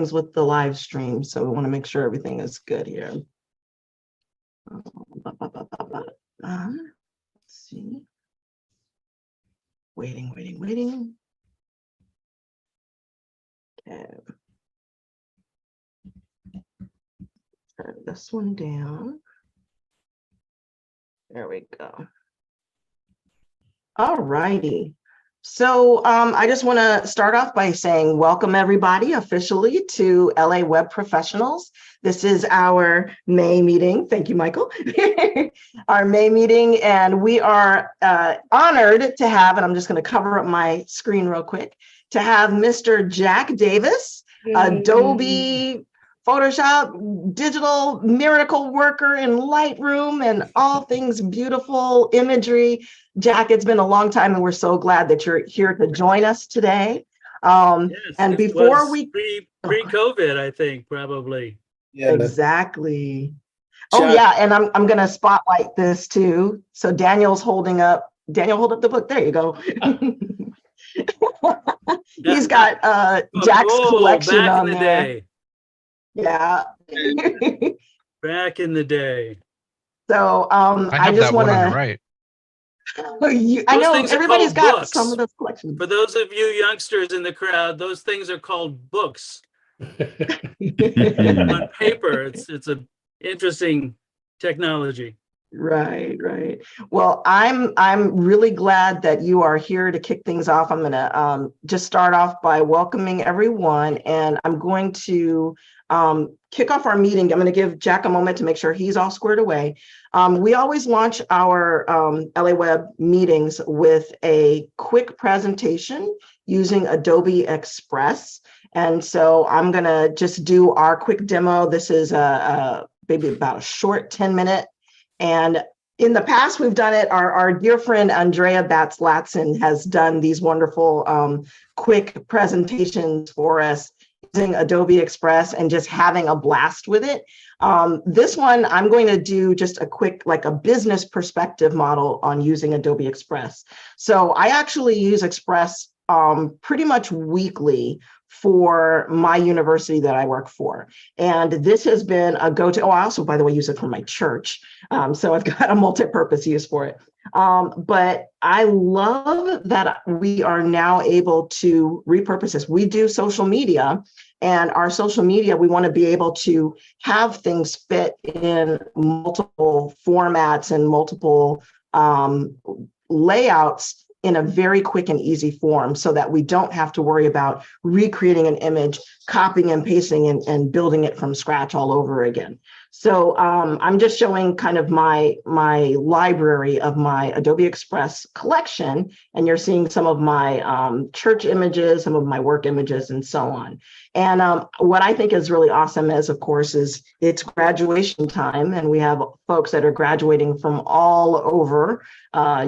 things with the live stream, so we want to make sure everything is good here. Let's see. Waiting. Okay. Turn this one down. There we go. All righty. So I just want to start off by saying welcome everybody officially to LA Web Professionals. This is our May meeting. Thank you, Michael. Our May meeting, and we are honored to have, and I'm just going to cover up my screen real quick, to have Mr. Jack Davis, Adobe, Photoshop, digital miracle worker in Lightroom and all things beautiful imagery. Jack, it's been a long time and we're so glad that you're here to join us today. Yes, and before we pre-COVID, I think probably. Yeah, exactly. Oh yeah, and I'm gonna spotlight this too. So Daniel, hold up the book. There you go. He's got Jack's collection back on in the there. day. Yeah. Back in the day. So I just want to write. I know everybody's got books. Some of those collections. For those of you youngsters in the crowd, those things are called books. On paper, it's an interesting technology. Right. Well, I'm really glad that you are here to kick things off. I'm gonna just start off by welcoming everyone, and I'm going to kick off our meeting. I'm going to give Jack a moment to make sure he's all squared away. We always launch our LA Web meetings with a quick presentation using Adobe Express. And so I'm going to just do our quick demo. This is maybe about a short 10-minute. And in the past, we've done it. Our dear friend, Andrea Batz-Latson, has done these wonderful quick presentations for us using Adobe Express and just having a blast with it. This one, I'm going to do just a quick, like a business perspective model on using Adobe Express. So I actually use Express pretty much weekly for my university that I work for. And this has been a go-to. Oh, I also, by the way, use it for my church. So I've got a multi-purpose use for it. But I love that we are now able to repurpose this. We do social media, and our social media, we want to be able to have things fit in multiple formats and multiple layouts in a very quick and easy form, so that we don't have to worry about recreating an image, copying and pasting and building it from scratch all over again. So I'm just showing kind of my library of my Adobe Express collection, and you're seeing some of my church images, some of my work images, and so on. And what I think is really awesome is, of course, is it's graduation time, and we have folks that are graduating from all over,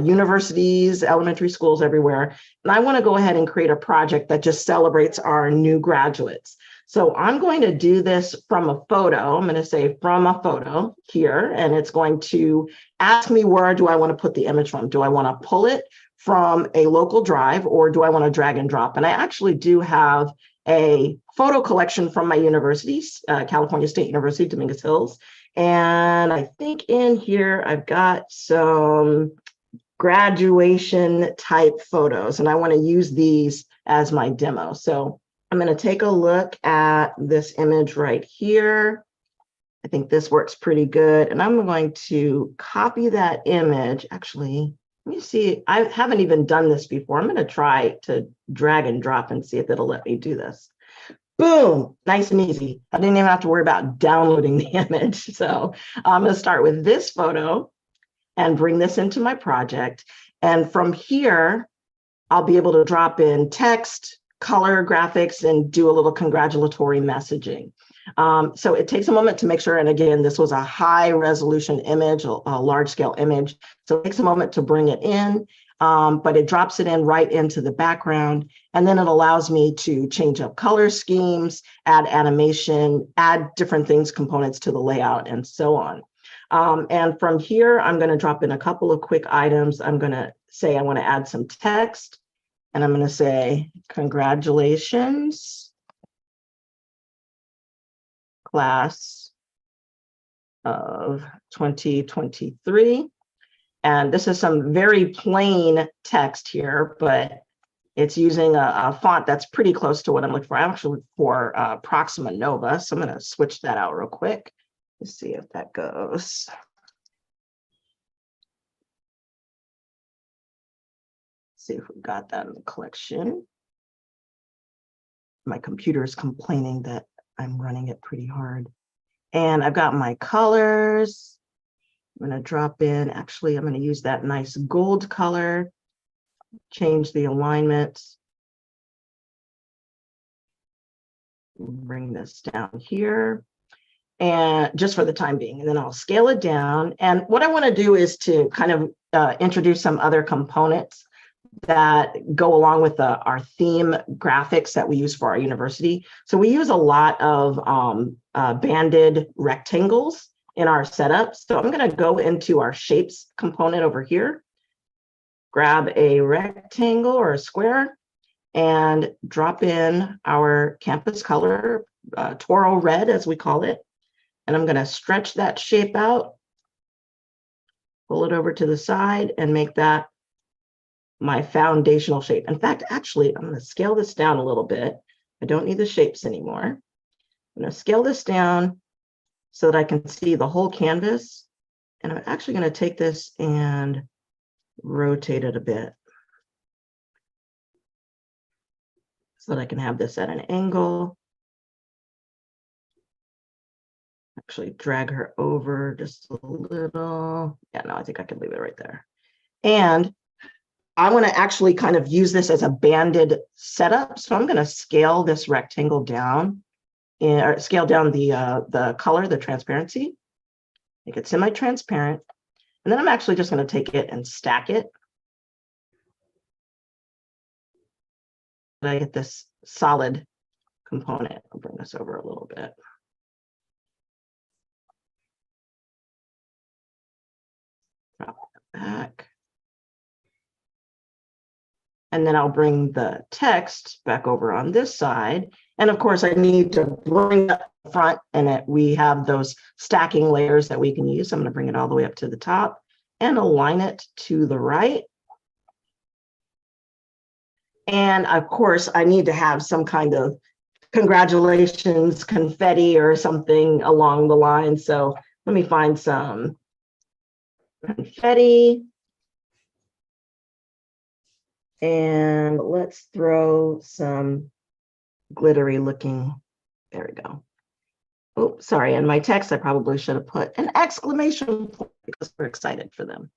universities, elementary schools, everywhere. And I want to go ahead and create a project that just celebrates our new graduates. So I'm going to do this from a photo. I'm going to say from a photo here, and it's going to ask me, where do I want to put the image from? Do I want to pull it from a local drive, or do I want to drag and drop? And I actually do have a photo collection from my universities, California State University, Dominguez Hills. And I think in here, I've got some graduation type photos, and I want to use these as my demo. So I'm going to take a look at this image right here. I think this works pretty good. And I'm going to copy that image. Actually, let me see. I haven't even done this before. I'm going to try to drag and drop and see if it'll let me do this. Boom, nice and easy. I didn't even have to worry about downloading the image. So I'm going to start with this photo and bring this into my project. And from here, I'll be able to drop in text, color, graphics, and do a little congratulatory messaging. So it takes a moment to make sure, and again, this was a high resolution image, a large scale image. So it takes a moment to bring it in, but it drops it in right into the background. And then it allows me to change up color schemes, add animation, add different things, components to the layout, and so on. And from here, I'm going to drop in a couple of quick items. I'm going to say I want to add some text. And I'm going to say, congratulations class of 2023. And this is some very plain text here, but it's using a font that's pretty close to what I'm looking for. I'm actually looking for Proxima Nova. So I'm going to switch that out real quick. Let's see if that goes. See if we've got that in the collection. My computer is complaining that I'm running it pretty hard. And I've got my colors. I'm going to drop in, actually, I'm going to use that nice gold color, change the alignment. Bring this down here. And just for the time being, and then I'll scale it down. And what I want to do is to kind of introduce some other components that go along with our theme graphics that we use for our university. So we use a lot of banded rectangles in our setup. So I'm going to go into our shapes component over here, grab a rectangle or a square, and drop in our campus color, Toro red, as we call it. And I'm going to stretch that shape out, pull it over to the side, and make that my foundational shape. In fact, actually, I'm going to scale this down a little bit. I don't need the shapes anymore. I'm going to scale this down so that I can see the whole canvas. And I'm actually going to take this and rotate it a bit so that I can have this at an angle. Actually drag her over just a little. Yeah, no, I think I can leave it right there. And I want to actually kind of use this as a banded setup. So I'm going to scale this rectangle down, or scale down the color, the transparency, make it semi-transparent. And then I'm actually just going to take it and stack it. I get this solid component. I'll bring this over a little bit. Drop it back. And then I'll bring the text back over on this side. And of course, I need to bring up the front, and we have those stacking layers that we can use. So I'm going to bring it all the way up to the top and align it to the right. And of course, I need to have some kind of congratulations, confetti, or something along the line. So let me find some confetti. And let's throw some glittery looking, there we go. Oh, sorry, in my text, I probably should have put an exclamation point because we're excited for them.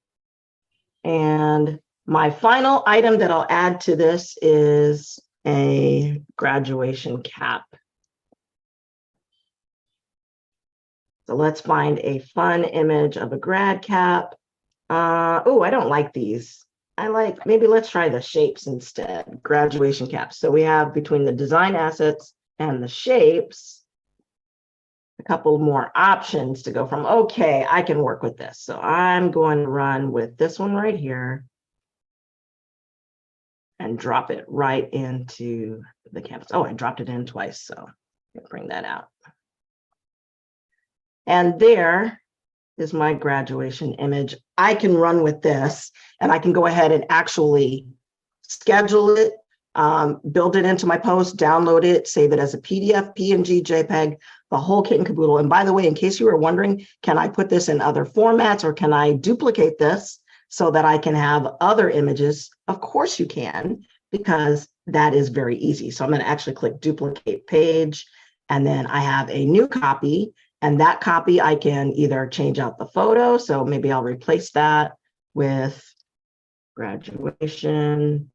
And my final item that I'll add to this is a graduation cap. So let's find a fun image of a grad cap. Oh, I don't like these. Maybe let's try the shapes instead, graduation caps. So we have between the design assets and the shapes, a couple more options to go from. Okay, I can work with this. So I'm going to run with this one right here and drop it right into the canvas. Oh, I dropped it in twice, so I'll bring that out. And there is my graduation image. I can run with this, and I can go ahead and actually schedule it, build it into my post, download it, save it as a PDF, PNG, JPEG, the whole kit and caboodle. And by the way, in case you were wondering, can I put this in other formats, or can I duplicate this so that I can have other images? Of course you can, because that is very easy. So I'm going to actually click duplicate page, and then I have a new copy. And that copy, I can either change out the photo. So maybe I'll replace that with graduation.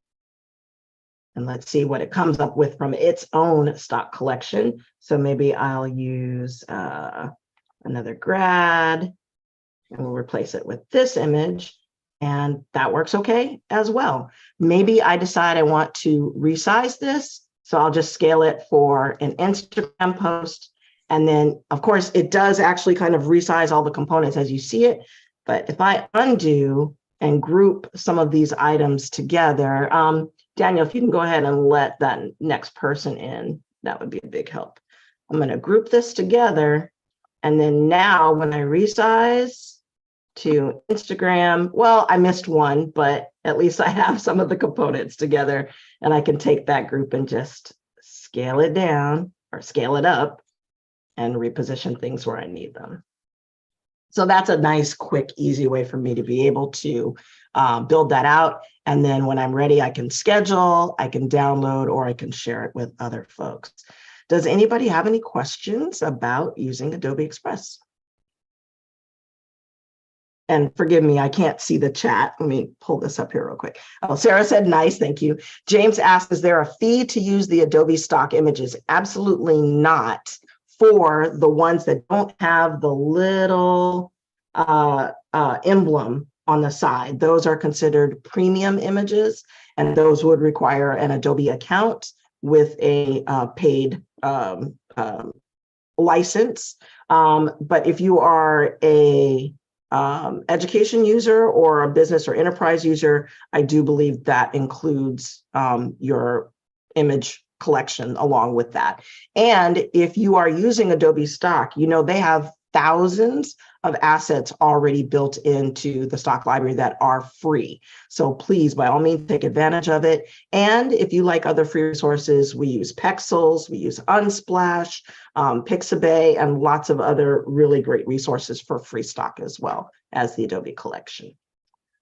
And let's see what it comes up with from its own stock collection. So maybe I'll use another grad, and we'll replace it with this image. And that works okay as well. Maybe I decide I want to resize this. So I'll just scale it for an Instagram post. And then, of course, it does actually kind of resize all the components as you see it. But if I undo and group some of these items together, Daniel, if you can go ahead and let that next person in, that would be a big help. I'm going to group this together. And then now when I resize to Instagram, well, I missed one, but at least I have some of the components together, and I can take that group and just scale it down or scale it up and reposition things where I need them. So that's a nice, quick, easy way for me to be able to build that out. And then when I'm ready, I can schedule, I can download, or I can share it with other folks. Does anybody have any questions about using Adobe Express? And forgive me, I can't see the chat. Let me pull this up here real quick. Oh, Sarah said, nice, thank you. James asked, is there a fee to use the Adobe stock images? Absolutely not, for the ones that don't have the little emblem on the side. Those are considered premium images, and those would require an Adobe account with a paid license. But if you are a education user or a business or enterprise user, I do believe that includes your image collection along with that. And if you are using Adobe stock, you know, they have thousands of assets already built into the stock library that are free. So please, by all means, take advantage of it. And if you like other free resources, we use Pexels, we use Unsplash, Pixabay, and lots of other really great resources for free stock as well as the Adobe collection.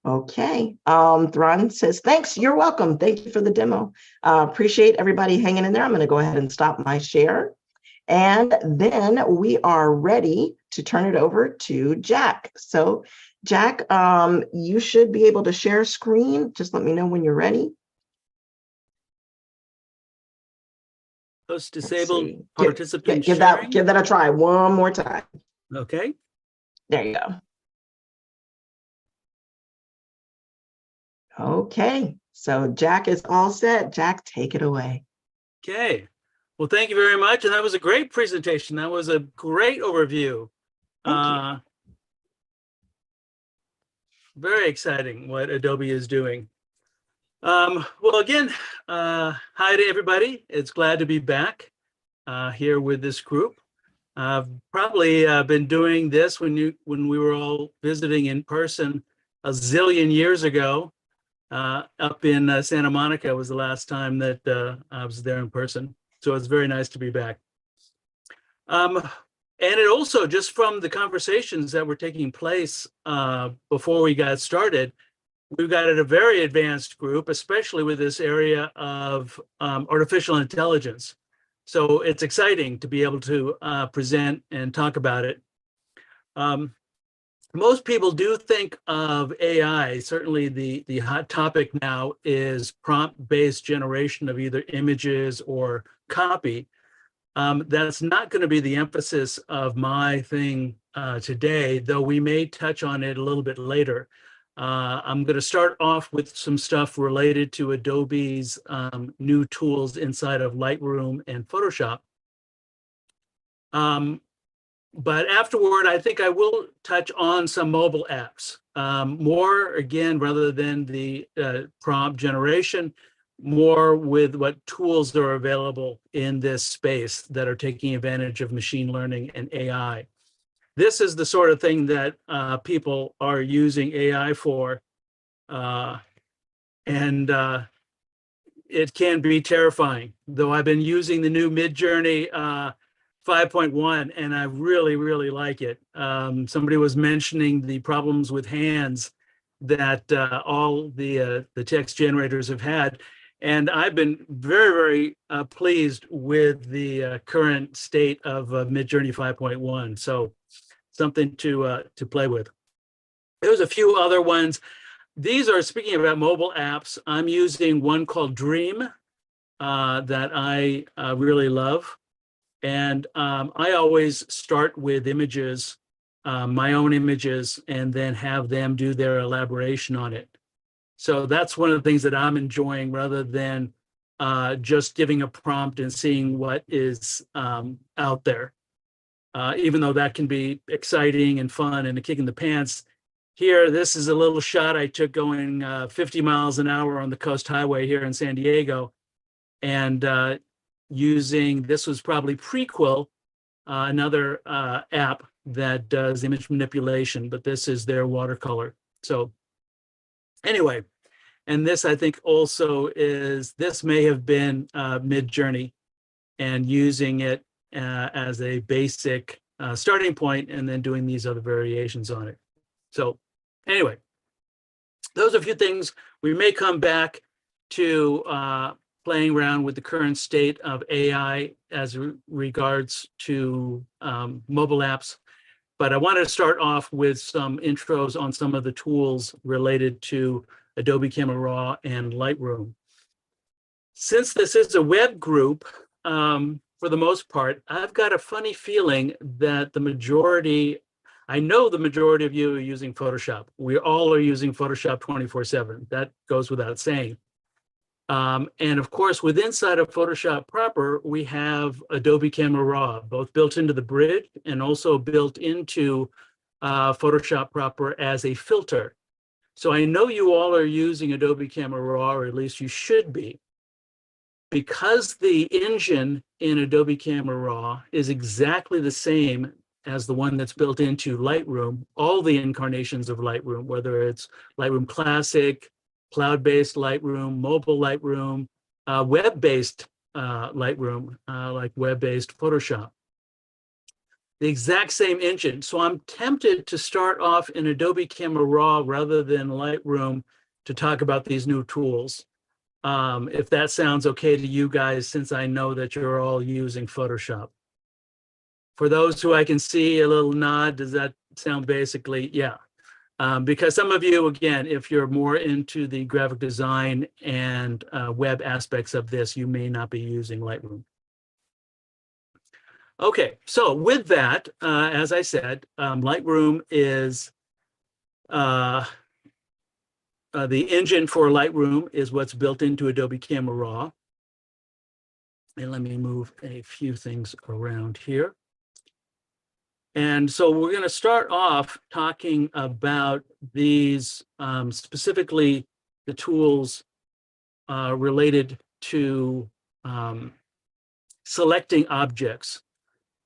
Okay, Thran says, thanks, you're welcome. Thank you for the demo. Appreciate everybody hanging in there. I'm going to go ahead and stop my share. And then we are ready to turn it over to Jack. So Jack, you should be able to share screen. Just let me know when you're ready. Host disabled, participant give sharing. give that a try one more time. Okay. There you go. Okay, so Jack is all set. Jack, take it away. Okay. Well, thank you very much. And that was a great presentation. That was a great overview. Thank you. Very exciting what Adobe is doing. Well, again, hi to everybody. It's glad to be back here with this group. I've probably been doing this when we were all visiting in person a zillion years ago. Up in Santa Monica was the last time that I was there in person. So it's very nice to be back. And it also, just from the conversations that were taking place before we got started, we've got a very advanced group, especially with this area of artificial intelligence. So it's exciting to be able to present and talk about it. Most people do think of AI. Certainly the hot topic now is prompt-based generation of either images or copy. That's not going to be the emphasis of my thing today, though we may touch on it a little bit later. I'm going to start off with some stuff related to Adobe's new tools inside of Lightroom and Photoshop. But afterward, I think I will touch on some mobile apps. More, again, rather than the prompt generation, more with what tools are available in this space that are taking advantage of machine learning and AI. This is the sort of thing that people are using AI for. And it can be terrifying, though I've been using the new Midjourney 5.1, and I really, really like it. Somebody was mentioning the problems with hands that all the text generators have had. And I've been very, very pleased with the current state of Midjourney 5.1. So something to play with. There's a few other ones. These are, speaking about mobile apps, I'm using one called Dream that I really love. And I always start with images, my own images, and then have them do their elaboration on it. So that's one of the things that I'm enjoying, rather than just giving a prompt and seeing what is out there. Even though that can be exciting and fun and a kick in the pants. Here, this is a little shot I took going 50 miles an hour on the Coast Highway here in San Diego. And using, this was probably prequel another app that does image manipulation, but this is their watercolor. So anyway, and this I think also is, this may have been Mid-Journey and using it as a basic starting point and then doing these other variations on it. So anyway, those are a few things. We may come back to playing around with the current state of AI as regards to mobile apps. But I want to start off with some intros on some of the tools related to Adobe Camera Raw and Lightroom. Since this is a web group, for the most part, I've got a funny feeling that I know the majority of you are using Photoshop. We all are using Photoshop 24/7. That goes without saying. And of course, inside of Photoshop proper, we have Adobe Camera Raw, both built into the bridge and also built into Photoshop proper as a filter. So I know you all are using Adobe Camera Raw, or at least you should be. Because the engine in Adobe Camera Raw is exactly the same as the one that's built into Lightroom, all the incarnations of Lightroom, whether it's Lightroom Classic, cloud-based Lightroom, mobile Lightroom, web-based Lightroom, like web-based Photoshop. The exact same engine. So I'm tempted to start off in Adobe Camera Raw rather than Lightroom to talk about these new tools. If that sounds okay to you guys, since I know that you're all using Photoshop. For those who I can see a little nod, does that sound basically, yeah. Because some of you, again, if you're more into the graphic design and web aspects of this, you may not be using Lightroom. Okay, so with that, as I said, Lightroom is the engine for Lightroom is what's built into Adobe Camera Raw. And let me move a few things around here. And so we're going to start off talking about these, specifically the tools related to selecting objects.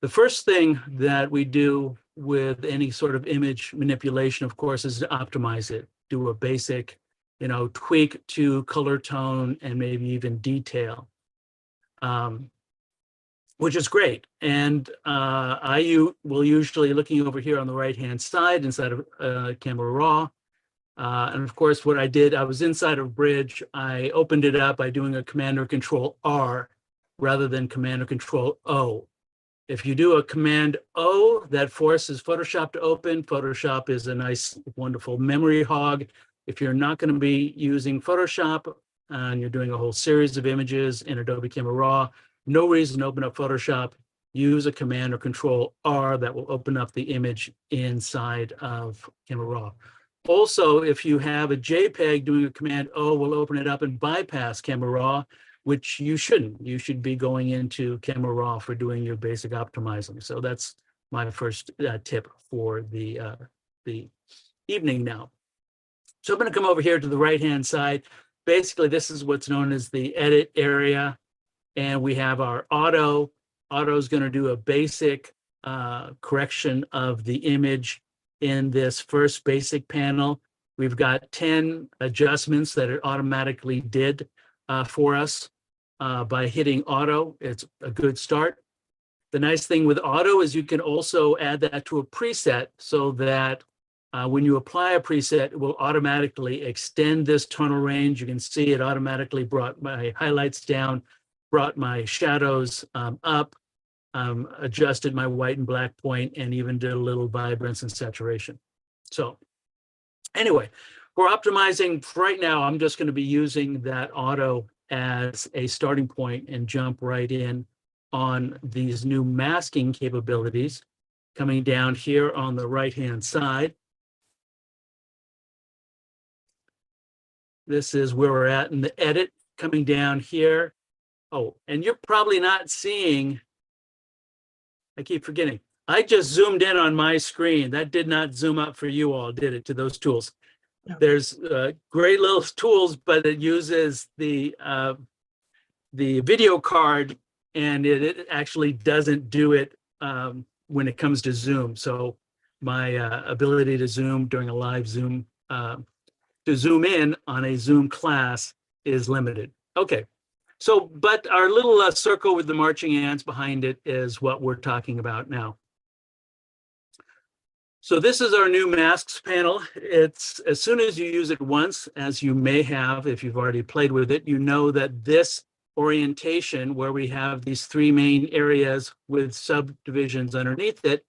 The first thing that we do with any sort of image manipulation, of course, is to optimize it, do a basic, tweak to color tone and maybe even detail. Which is great. And I will usually, looking over here on the right-hand side inside of Camera Raw. And of course, what I did, I was inside of Bridge. I opened it up by doing a Command or Control R rather than Command or Control O. If you do a Command O, that forces Photoshop to open. Photoshop is a nice, wonderful memory hog. If you're not going to be using Photoshop and you're doing a whole series of images in Adobe Camera Raw, no reason to open up Photoshop. Use a Command or Control R that will open up the image inside of Camera Raw. Also, if you have a JPEG, doing a Command O will open it up and bypass Camera Raw, which you shouldn't. You should be going into Camera Raw for doing your basic optimizing. So that's my first tip for the evening now. So I'm going to come over here to the right-hand side. Basically, this is what's known as the edit area. And we have our auto. Auto is going to do a basic correction of the image in this first basic panel. We've got 10 adjustments that it automatically did for us by hitting auto. It's a good start. The nice thing with auto is you can also add that to a preset so that when you apply a preset, it will automatically extend this tonal range. You can see it automatically brought my highlights down, brought my shadows up, adjusted my white and black point, and even did a little vibrance and saturation. So anyway, for optimizing right now, I'm just going to be using that auto as a starting point and jump right in on these new masking capabilities coming down here on the right-hand side. This is where we're at in the edit, coming down here. Oh, and you're probably not seeing, I keep forgetting. I just zoomed in on my screen. That did not zoom up for you all, did it, to those tools? No. There's great little tools, but it uses the video card, and it actually doesn't do it when it comes to Zoom. So my ability to Zoom during a live Zoom, to zoom in on a Zoom class is limited. Okay, so but our little circle with the marching ants behind it is what we're talking about now. So this is our new masks panel. It's as soon as you use it once, as you may have if you've already played with it, you know that this orientation where we have these three main areas with subdivisions underneath it,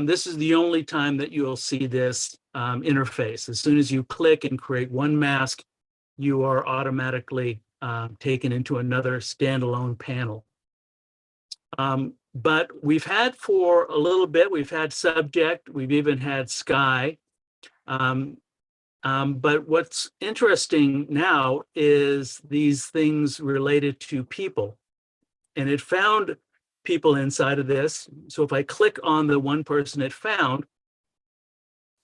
this is the only time that you'll see this interface. As soon as you click and create one mask, you are automatically taken into another standalone panel. But we've had for a little bit, we've had subject, we've even had sky. But what's interesting now is these things related to people. And it found people inside of this. So if I click on the one person it found,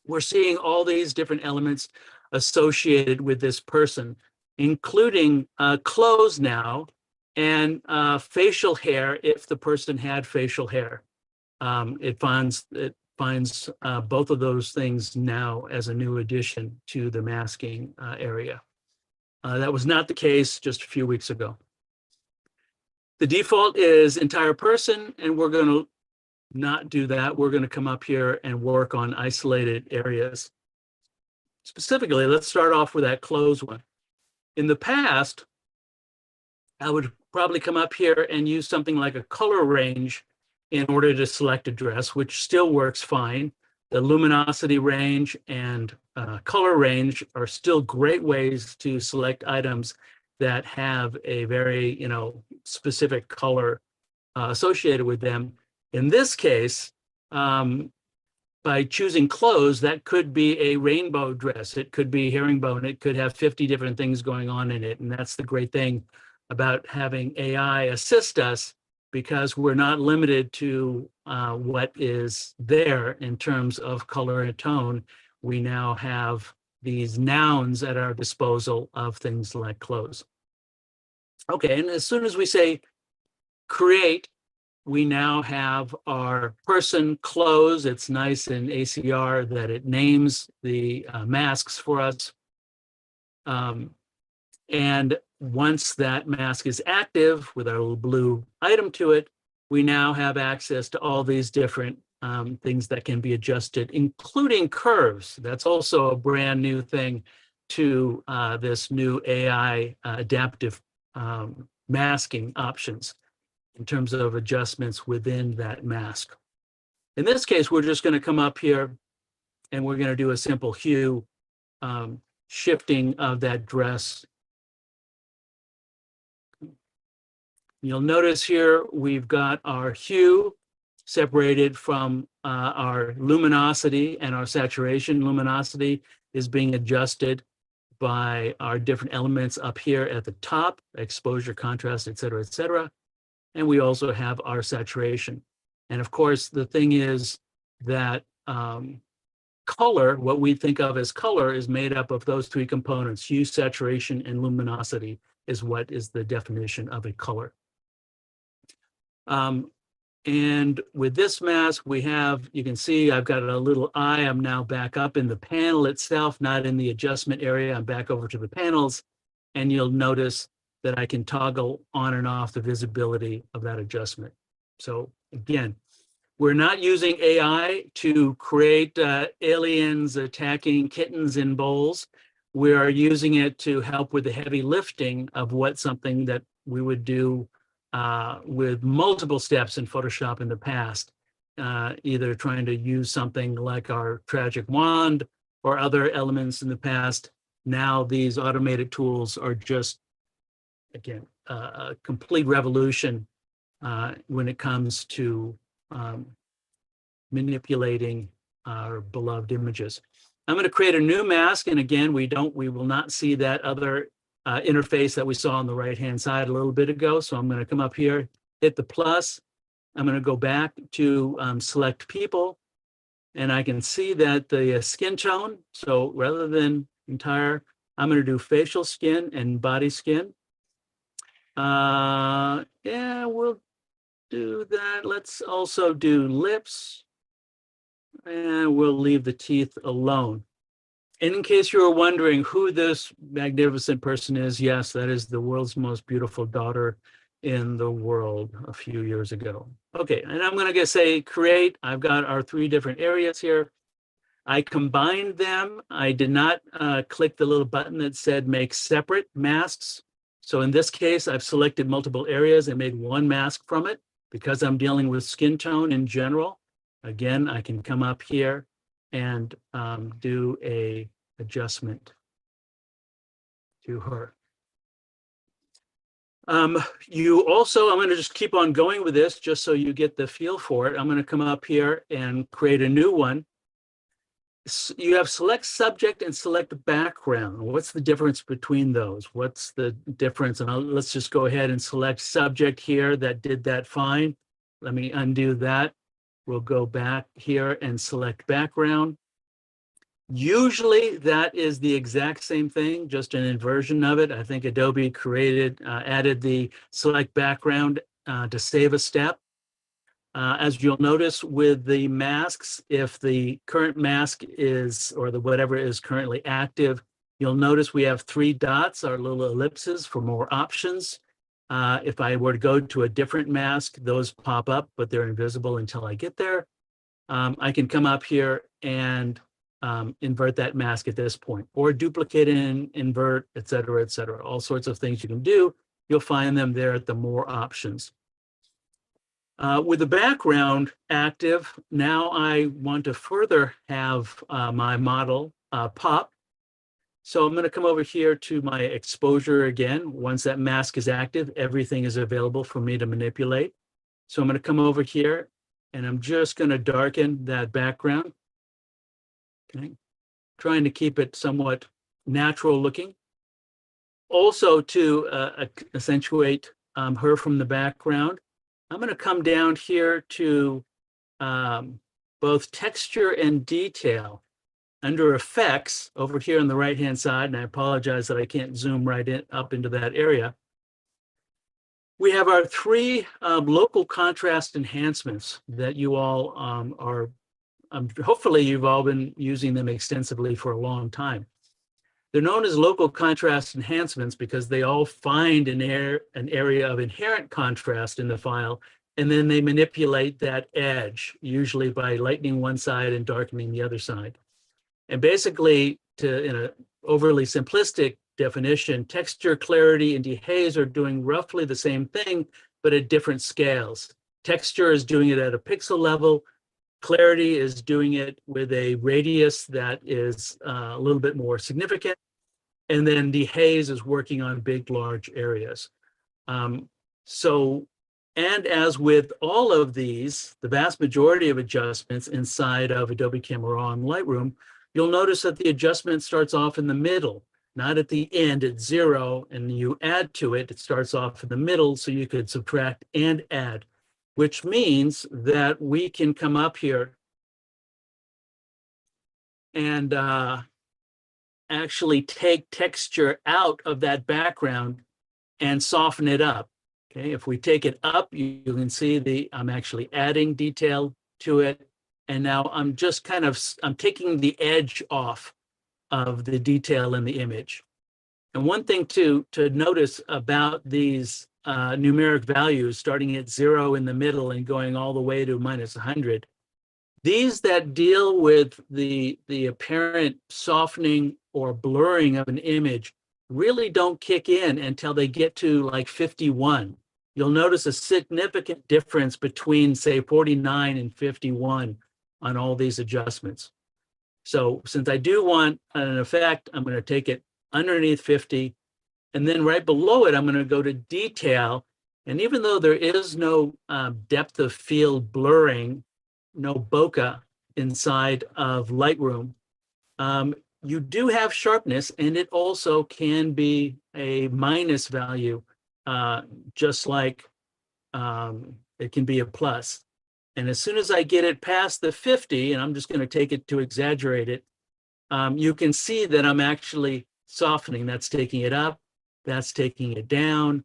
we're seeing all these different elements associated with this person, including clothes now, and facial hair if the person had facial hair. It finds both of those things now as a new addition to the masking area. That was not the case just a few weeks ago. The default is entire person, and we're going to not do that. We're going to come up here and work on isolated areas. Specifically, let's start off with that clothes one. In the past, I would probably come up here and use something like a color range in order to select a dress, which still works fine. The luminosity range and color range are still great ways to select items that have a very, specific color associated with them. In this case, by choosing clothes, that could be a rainbow dress. It could be herringbone. It could have 50 different things going on in it. And that's the great thing about having AI assist us, because we're not limited to what is there in terms of color and tone. We now have these nouns at our disposal of things like clothes. Okay, and as soon as we say create, we now have our person clothes. It's nice in ACR that it names the masks for us. And once that mask is active with our little blue item to it, we now have access to all these different things that can be adjusted, including curves. That's also a brand new thing to this new AI adaptive masking options in terms of adjustments within that mask. In this case, we're just going to come up here and we're going to do a simple hue shifting of that dress. You'll notice here we've got our hue separated from our luminosity, and our saturation. Luminosity is being adjusted by our different elements up here at the top, exposure, contrast, et cetera, et cetera. And we also have our saturation. And of course, the thing is that color, what we think of as color, is made up of those three components. Hue, saturation, and luminosity is what is the definition of a color. And with this mask, we have, you can see I've got a little eye. I'm now back up in the panel itself, not in the adjustment area. I'm back over to the panels, and you'll notice that I can toggle on and off the visibility of that adjustment. So again, we're not using AI to create aliens attacking kittens in bowls. We are using it to help with the heavy lifting of what something that we would do with multiple steps in Photoshop in the past, either trying to use something like our tragic wand or other elements in the past. Now these automated tools are just, again, a complete revolution when it comes to manipulating our beloved images. I'm going to create a new mask, and again, we will not see that other interface that we saw on the right-hand side a little bit ago. So I'm going to come up here, hit the plus. I'm going to go back to select people, and I can see that the skin tone. So rather than entire, I'm going to do facial skin and body skin. Yeah, we'll do that. Let's also do lips, and we'll leave the teeth alone. And in case you were wondering who this magnificent person is, yes, that is the world's most beautiful daughter in the world a few years ago. Okay, and I'm going to say create. I've got our 3 different areas here. I combined them. I did not click the little button that said make separate masks. So in this case, I've selected multiple areas and made one mask from it because I'm dealing with skin tone in general. Again, I can come up here and do a adjustment to her. You also, I'm going to just keep on going with this just so you get the feel for it. I'm going to come up here and create a new one. You have select subject and select background. What's the difference between those? What's the difference? And let's just go ahead and select subject here. That did that fine. Let me undo that. We'll go back here and select background. Usually that is the exact same thing, just an inversion of it. I think Adobe added the select background to save a step. As you'll notice with the masks, if the current mask is, or the whatever is currently active, you'll notice we have 3 dots, our little ellipses for more options. If I were to go to a different mask, those pop up, but they're invisible until I get there. I can come up here and invert that mask at this point, or duplicate and invert, et cetera, all sorts of things you can do. You'll find them there at the more options. With the background active, now I want to further have my model pop. So I'm going to come over here to my exposure again. Once that mask is active, everything is available for me to manipulate. So I'm going to come over here and I'm just going to darken that background. Okay, trying to keep it somewhat natural looking. Also to accentuate her from the background, I'm going to come down here to both texture and detail. Under effects over here on the right hand side, and I apologize that I can't zoom right up into that area. We have our 3 local contrast enhancements that you all are, hopefully you've all been using them extensively for a long time. They're known as local contrast enhancements because they all find an area of inherent contrast in the file, and then they manipulate that edge, usually by lightening one side and darkening the other side. And basically, in an overly simplistic definition, texture, clarity, and dehaze are doing roughly the same thing, but at different scales. Texture is doing it at a pixel level. Clarity is doing it with a radius that is a little bit more significant. And then dehaze is working on big, large areas. And as with all of these, the vast majority of adjustments inside of Adobe Camera Raw and Lightroom, you'll notice that the adjustment starts off in the middle, not at the end at 0, and you add to it, it starts off in the middle, so you could subtract and add, which means that we can come up here and actually take texture out of that background and soften it up. Okay, if we take it up, you can see I'm actually adding detail to it. And now I'm just I'm taking the edge off of the detail in the image. And one thing to notice about these numeric values, starting at 0 in the middle and going all the way to -100, these that deal with the apparent softening or blurring of an image really don't kick in until they get to like 51. You'll notice a significant difference between, say, 49 and 51 on all these adjustments. So since I do want an effect, I'm going to take it underneath 50. And then right below it, I'm going to go to detail. And even though there is no depth of field blurring, no bokeh inside of Lightroom, you do have sharpness, and it also can be a minus value, just like it can be a plus. And as soon as I get it past the 50, and I'm just going to take it to exaggerate it, you can see that I'm actually softening. That's taking it up, that's taking it down.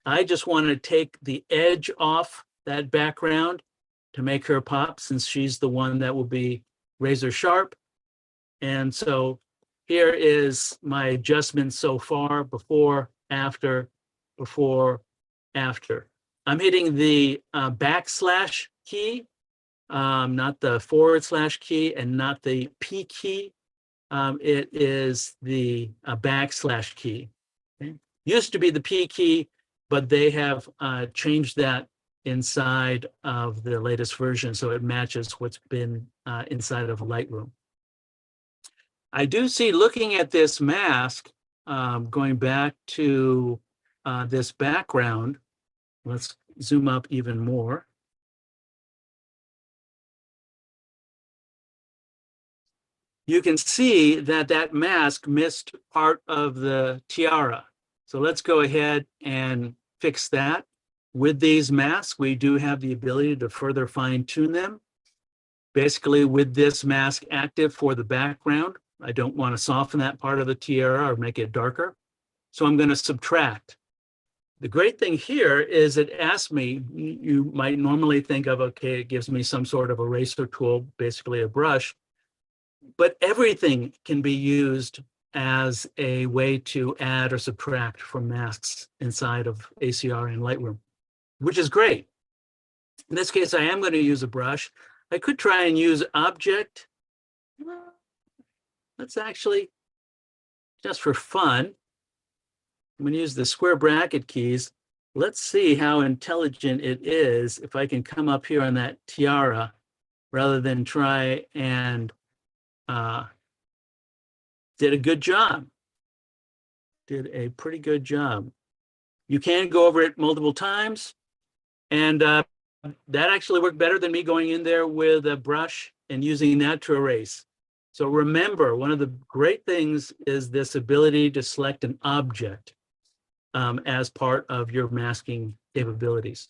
I just want to take the edge off that background to make her pop, since she's the one that will be razor sharp. And so here is my adjustment so far: before, after, before, after. I'm hitting the backslash key, not the / key and not the P key. It is the backslash key. Okay. Used to be the P key, but they have changed that inside of the latest version, so it matches what's been inside of Lightroom. I do see, looking at this mask, going back to this background, let's zoom up even more. You can see that that mask missed part of the tiara. So let's go ahead and fix that. With these masks, we do have the ability to further fine tune them. Basically, with this mask active for the background, I don't want to soften that part of the tiara or make it darker. So I'm going to subtract. The great thing here is it asks me, you might normally think of, okay, it gives me some sort of eraser tool, basically a brush, but everything can be used as a way to add or subtract from masks inside of ACR and Lightroom, which is great. In this case, I am going to use a brush. I could try and use object. Let's actually, just for fun, I'm going to use the square bracket keys. Let's see how intelligent it is if I can come up here on that tiara rather than try and did a good job. Did a pretty good job. You can go over it multiple times, and that actually worked better than me going in there with a brush and using that to erase. So remember, one of the great things is this ability to select an object as part of your masking capabilities.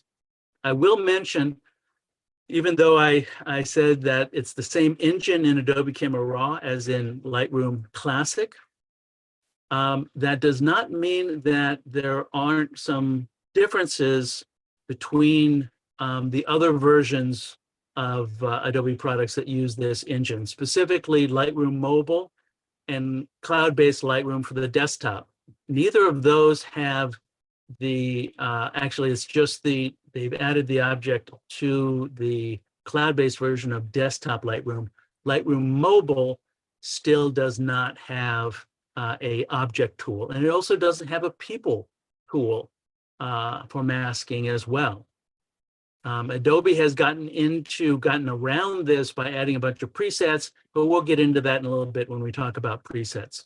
I will mention, even though I said that it's the same engine in Adobe Camera Raw as in Lightroom Classic, that does not mean that there aren't some differences between the other versions of Adobe products that use this engine, specifically Lightroom Mobile and cloud-based Lightroom for the desktop. Neither of those have the, actually it's just they've added the object to the cloud-based version of desktop Lightroom. Lightroom Mobile still does not have a object tool, and it also doesn't have a people tool for masking as well. Adobe has gotten around this by adding a bunch of presets, but we'll get into that in a little bit when we talk about presets.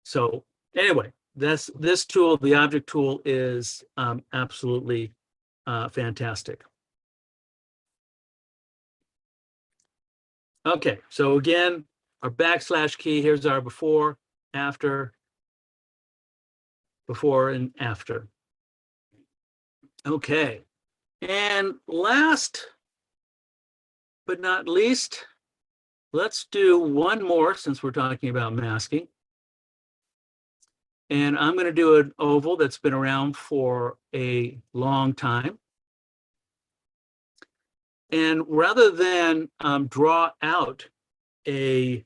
So anyway, this tool, the object tool, is absolutely fantastic. Okay, so again, our backslash key, here's our before, after, before and after. Okay, and last but not least, let's do one more since we're talking about masking. And I'm going to do an oval that's been around for a long time. And rather than draw out an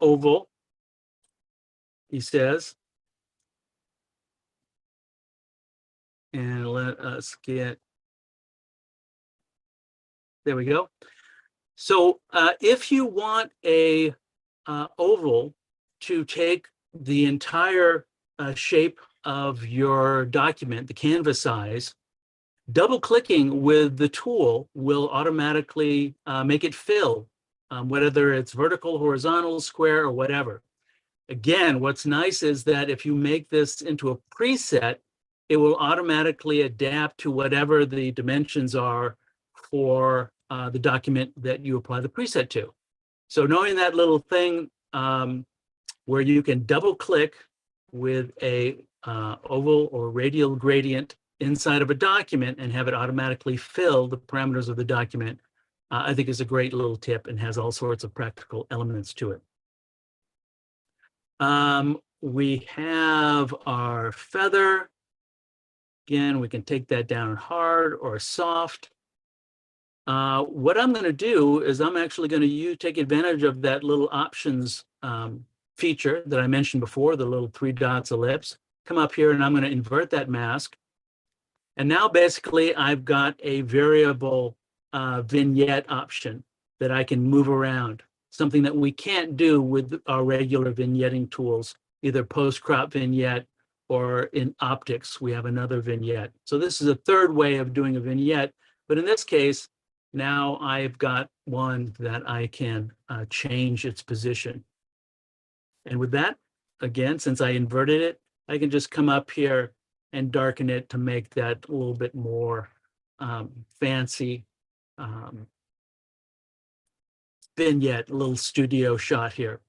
oval, he says, and let us get, there we go. So if you want a oval to take the entire shape of your document, the canvas size, double clicking with the tool will automatically make it fill, whether it's vertical, horizontal, square, or whatever. Again, what's nice is that if you make this into a preset, it will automatically adapt to whatever the dimensions are for the document that you apply the preset to. So knowing that little thing where you can double click with a oval or radial gradient inside of a document and have it automatically fill the parameters of the document, I think is a great little tip and has all sorts of practical elements to it. we have our feather. Again, we can take that down hard or soft. What I'm going to do is I'm actually going to take advantage of that little options feature that I mentioned before, the little 3 dots ellipse. Come up here and I'm going to invert that mask. And now basically I've got a variable vignette option that I can move around, something that we can't do with our regular vignetting tools, either post-crop vignette or in optics, we have another vignette. So this is a third way of doing a vignette. But in this case, now I've got one that I can change its position. And with that, again, since I inverted it, I can just come up here and darken it to make that a little bit more fancy vignette, a little studio shot here.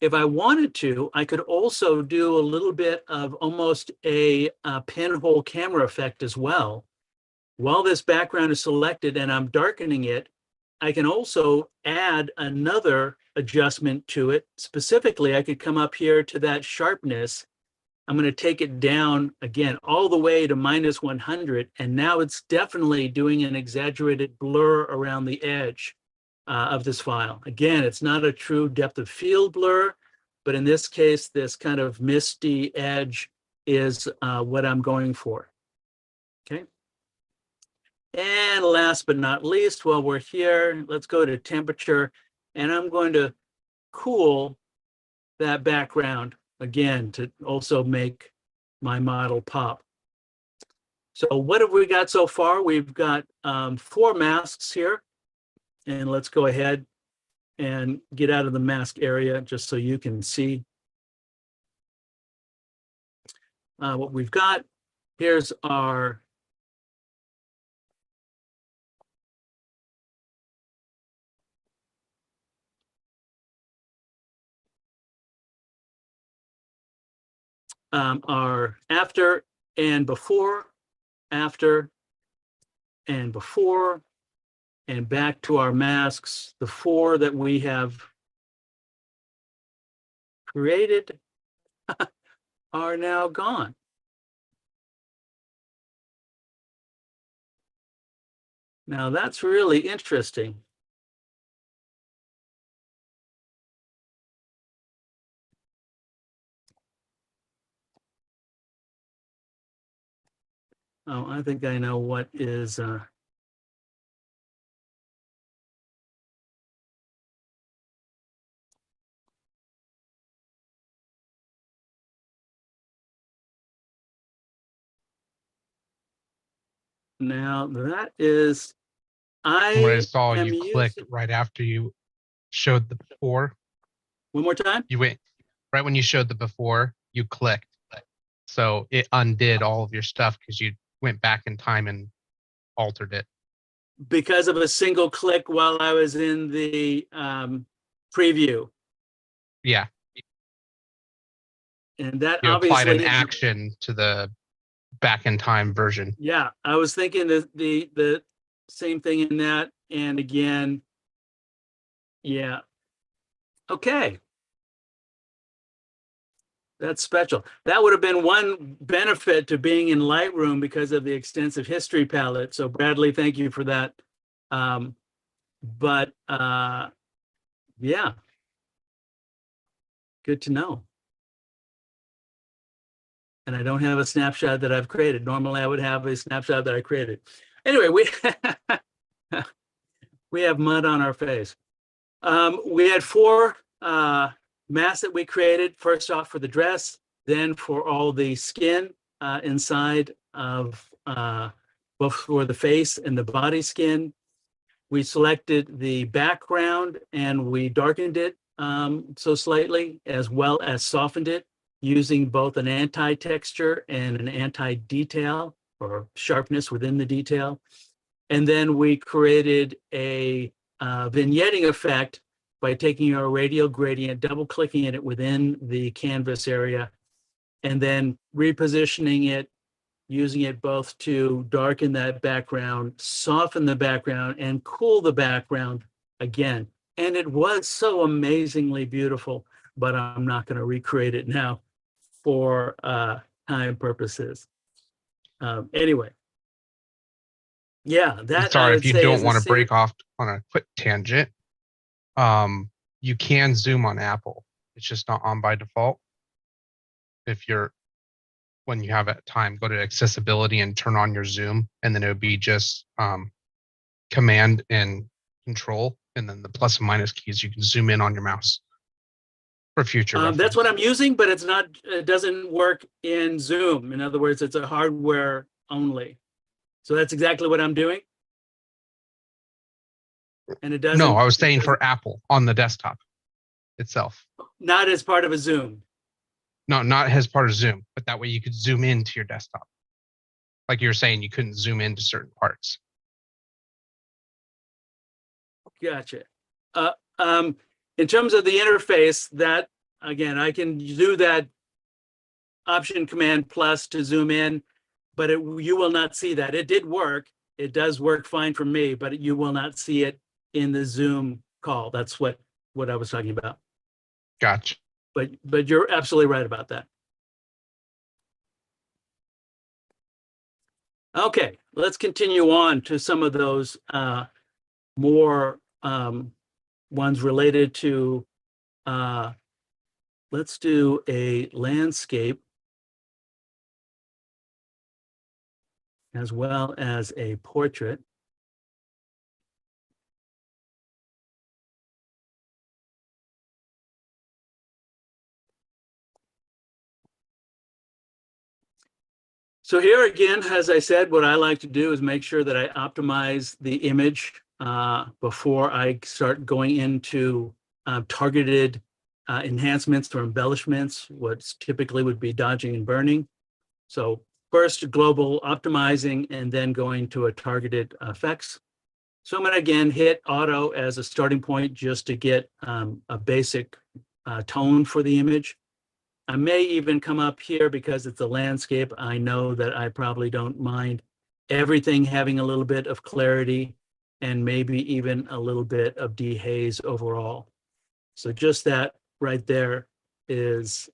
If I wanted to, I could also do a little bit of almost a pinhole camera effect as well. While this background is selected and I'm darkening it, I can also add another adjustment to it. Specifically, I could come up here to that sharpness. I'm going to take it down again all the way to -100, and now it's definitely doing an exaggerated blur around the edge of this file. Again, it's not a true depth of field blur, but in this case, this kind of misty edge is what I'm going for. Okay. And last but not least, while we're here, let's go to temperature, and I'm going to cool that background again to also make my model pop. So what have we got so far? We've got 4 masks here, and let's go ahead and get out of the mask area just so you can see what we've got. Here's our after and before, after and before, and back to our masks. The 4 that we have created are now gone. Now that's really interesting. Oh, I think I know what is now that is What I saw, am you clicked using, right after you showed the before. one more time. You went right when you showed the before, you clicked. So it undid all of your stuff because you went back in time and altered it. Because of a single click while I was in the preview. Yeah. And that You obviously applied an action to the back in time version. Yeah, I was thinking the same thing in that. And again, yeah. Okay. That's special. That would have been one benefit to being in Lightroom because of the extensive history palette. So Bradley, thank you for that. Yeah, good to know. And I don't have a snapshot that I've created. Normally I would have a snapshot that I created. Anyway, we have mud on our face. We had 4 masks that we created, first off for the dress, then for all the skin inside of both for the face and the body skin. We selected the background and we darkened it so slightly, as well as softened it using both an anti-texture and an anti-detail or sharpness within the detail. And then we created a vignetting effect by taking our radial gradient, double clicking it within the canvas area, and then repositioning it, using it both to darken that background, soften the background, and cool the background again. And it was so amazingly beautiful, but I'm not going to recreate it now. for time purposes. Anyway, yeah, that I Sorry, would if you say don't is a want to single- break off on a quick tangent, you can zoom on Apple. It's just not on by default. If you're, when you have it time, go to accessibility and turn on your zoom, and then it would be just command and control, and then the plus and minus keys. You can zoom in on your mouse for future reference. That's what I'm using, but it's not. It doesn't work in Zoom. In other words, it's a hardware only. So that's exactly what I'm doing. And it doesn't. No, I was saying for Apple on the desktop itself. Not as part of a Zoom. No, not as part of Zoom, but that way you could zoom into your desktop. Like you were saying, you couldn't zoom into certain parts. Gotcha. In terms of the interface, that again, I can do that Option Command plus to zoom in, but you will not see that. It did work. It does work fine for me, but you will not see it in the Zoom call. That's what I was talking about. Gotcha. But you're absolutely right about that. Okay, let's continue on to some of those more ones related to, let's do a landscape as well as a portrait. So here again, as I said, what I like to do is make sure that I optimize the image before I start going into targeted enhancements or embellishments, what typically would be dodging and burning. So first global optimizing and then going to a targeted effects. So I'm going to again hit auto as a starting point just to get a basic tone for the image. I may even come up here because it's a landscape. I know that I probably don't mind everything having a little bit of clarity and maybe even a little bit of dehaze overall. So just that right there is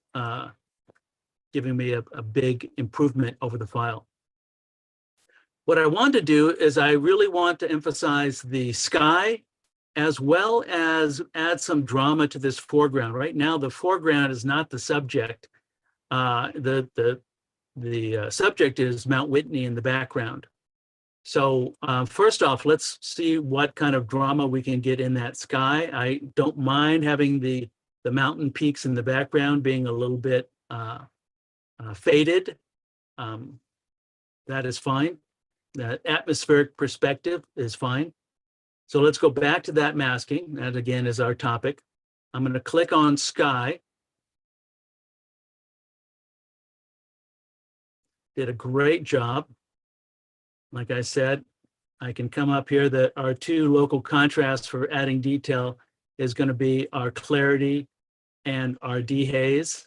giving me a big improvement over the file. What I want to do is I really want to emphasize the sky as well as add some drama to this foreground. Right now, the foreground is not the subject. The subject is Mount Whitney in the background. So first off, let's see what kind of drama we can get in that sky. I don't mind having the mountain peaks in the background being a little bit faded. That is fine. That atmospheric perspective is fine. So let's go back to that masking. That again is our topic. I'm going to click on sky. Did a great job. Like I said, I can come up here that our two local contrasts for adding detail is going to be our clarity and our dehaze.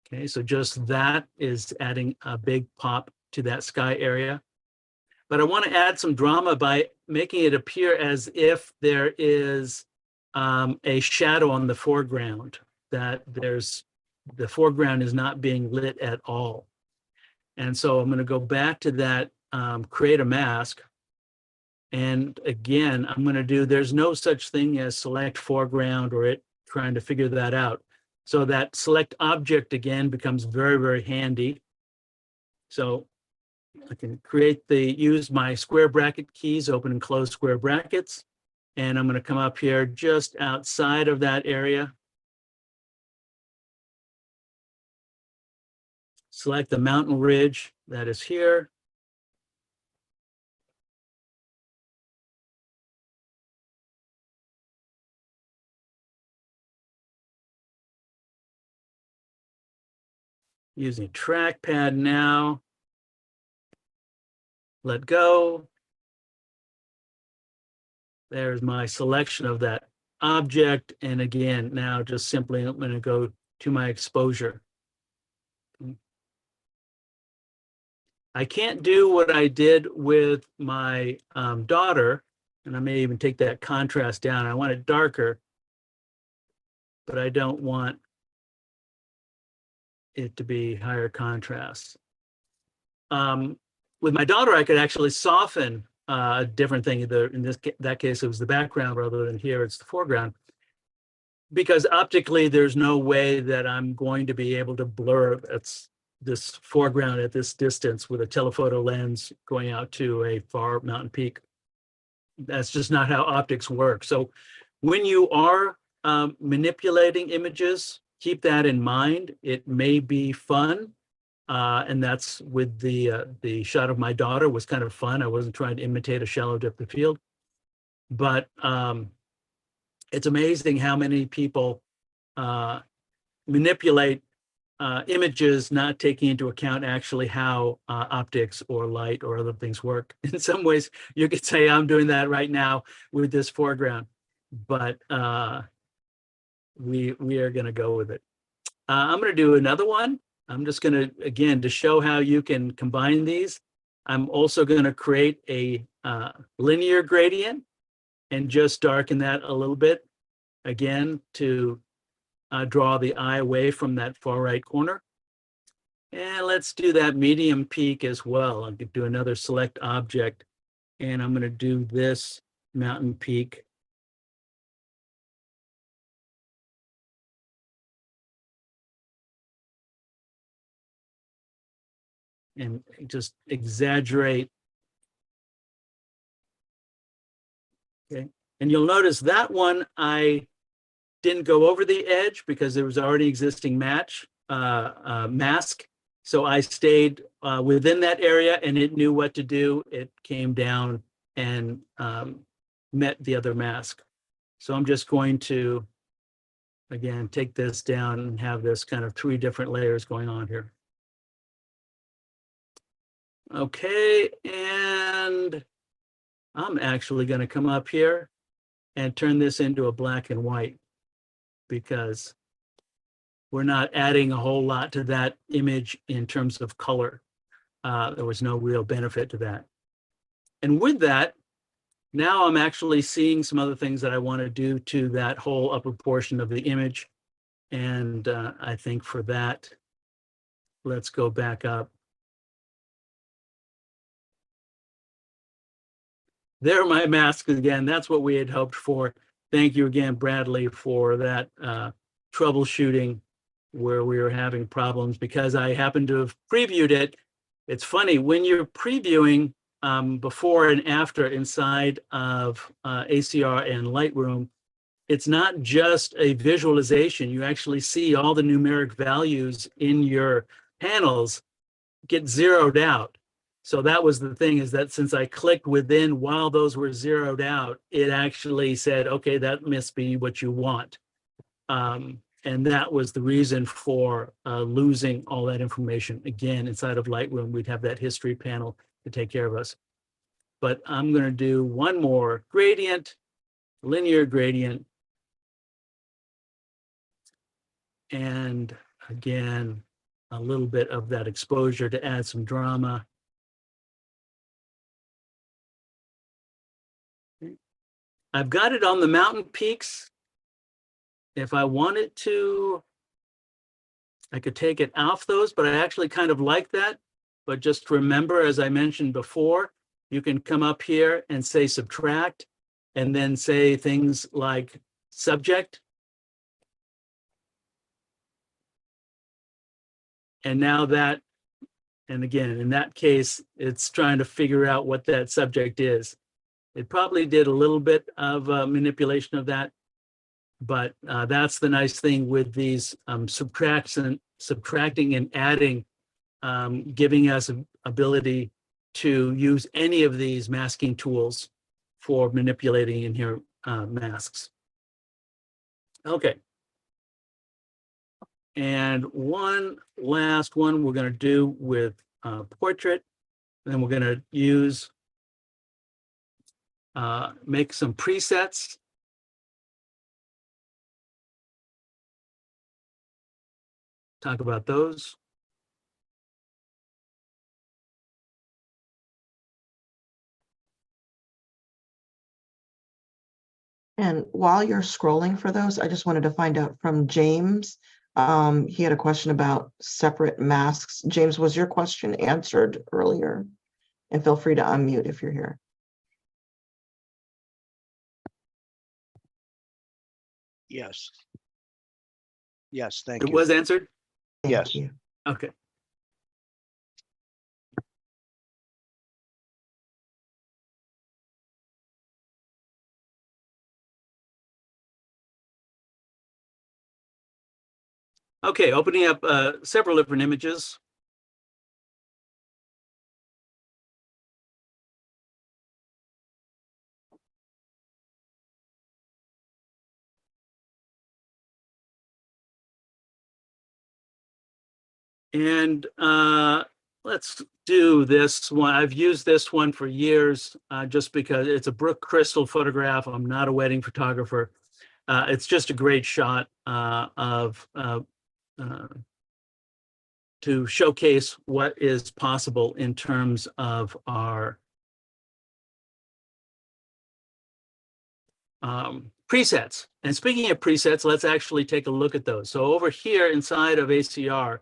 Okay, so just that is adding a big pop to that sky area. But I want to add some drama by making it appear as if there is a shadow on the foreground, that the foreground is not being lit at all. And so I'm going to go back to that create a mask. And again, I'm going to do, there's no such thing as select foreground or it trying to figure that out. So that select object again becomes very, very handy. So I can use my square bracket keys, open and close square brackets. And I'm going to come up here just outside of that area. Select the mountain ridge that is here. Using trackpad now. Let go. There's my selection of that object. And again, now just simply I'm going to go to my exposure. I can't do what I did with my daughter, and I may even take that contrast down. I want it darker, but I don't want it to be higher contrast. With my daughter, I could actually soften a different thing. In that case, it was the background rather than here, it's the foreground. Because optically, there's no way that I'm going to be able to blur this foreground at this distance with a telephoto lens going out to a far mountain peak. That's just not how optics work. So when you are manipulating images, keep that in mind. It may be fun. And that's with the shot of my daughter was kind of fun. I wasn't trying to imitate a shallow depth of field, but it's amazing how many people manipulate images, not taking into account actually how optics or light or other things work. In some ways, you could say I'm doing that right now with this foreground, but we are going to go with it. I'm going to do another one. I'm just going to, again, to show how you can combine these, I'm also going to create a linear gradient and just darken that a little bit, again, to draw the eye away from that far right corner. And let's do that medium peak as well. I'll do another select object, and I'm going to do this mountain peak. And just exaggerate. Okay. And you'll notice that one, I didn't go over the edge because there was already existing mask. So I stayed within that area and it knew what to do. It came down and met the other mask. So I'm just going to, again, take this down and have this kind of 3 different layers going on here. Okay, and I'm actually going to come up here and turn this into a black and white because we're not adding a whole lot to that image in terms of color. There was no real benefit to that. And with that, now I'm actually seeing some other things that I want to do to that whole upper portion of the image. And I think for that, let's go back up. There are my masks again. That's what we had hoped for. Thank you again, Bradley, for that troubleshooting where we were having problems because I happened to have previewed it. It's funny, when you're previewing before and after inside of ACR and Lightroom, it's not just a visualization. You actually see all the numeric values in your panels get zeroed out. So that was the thing, is that since I clicked within while those were zeroed out, it actually said, okay, that must be what you want. And that was the reason for losing all that information. Again, inside of Lightroom, we'd have that history panel to take care of us. But I'm going to do one more gradient, linear gradient. And again, a little bit of that exposure to add some drama. I've got it on the mountain peaks. If I wanted to, I could take it off those, but I actually kind of like that. But just remember, as I mentioned before, you can come up here and say subtract, and then say things like subject. And now that, and again, in that case, it's trying to figure out what that subject is. It probably did a little bit of manipulation of that, but that's the nice thing with these subtracting and adding, giving us an ability to use any of these masking tools for manipulating in here masks. Okay. And one last one we're going to do with portrait. Then we're going to use, make some presets. Talk about those. And while you're scrolling for those, I just wanted to find out from James, He had a question about separate masks. James, was your question answered earlier? And feel free to unmute if you're here. Yes. Yes, thank It you. was answered? Thank Yes. you. Okay. Okay, opening up several different images. And let's do this one. I've used this one for years just because it's a Brook Crystal photograph. I'm not a wedding photographer. It's just a great shot to showcase what is possible in terms of our presets. And speaking of presets, let's actually take a look at those. So over here inside of ACR,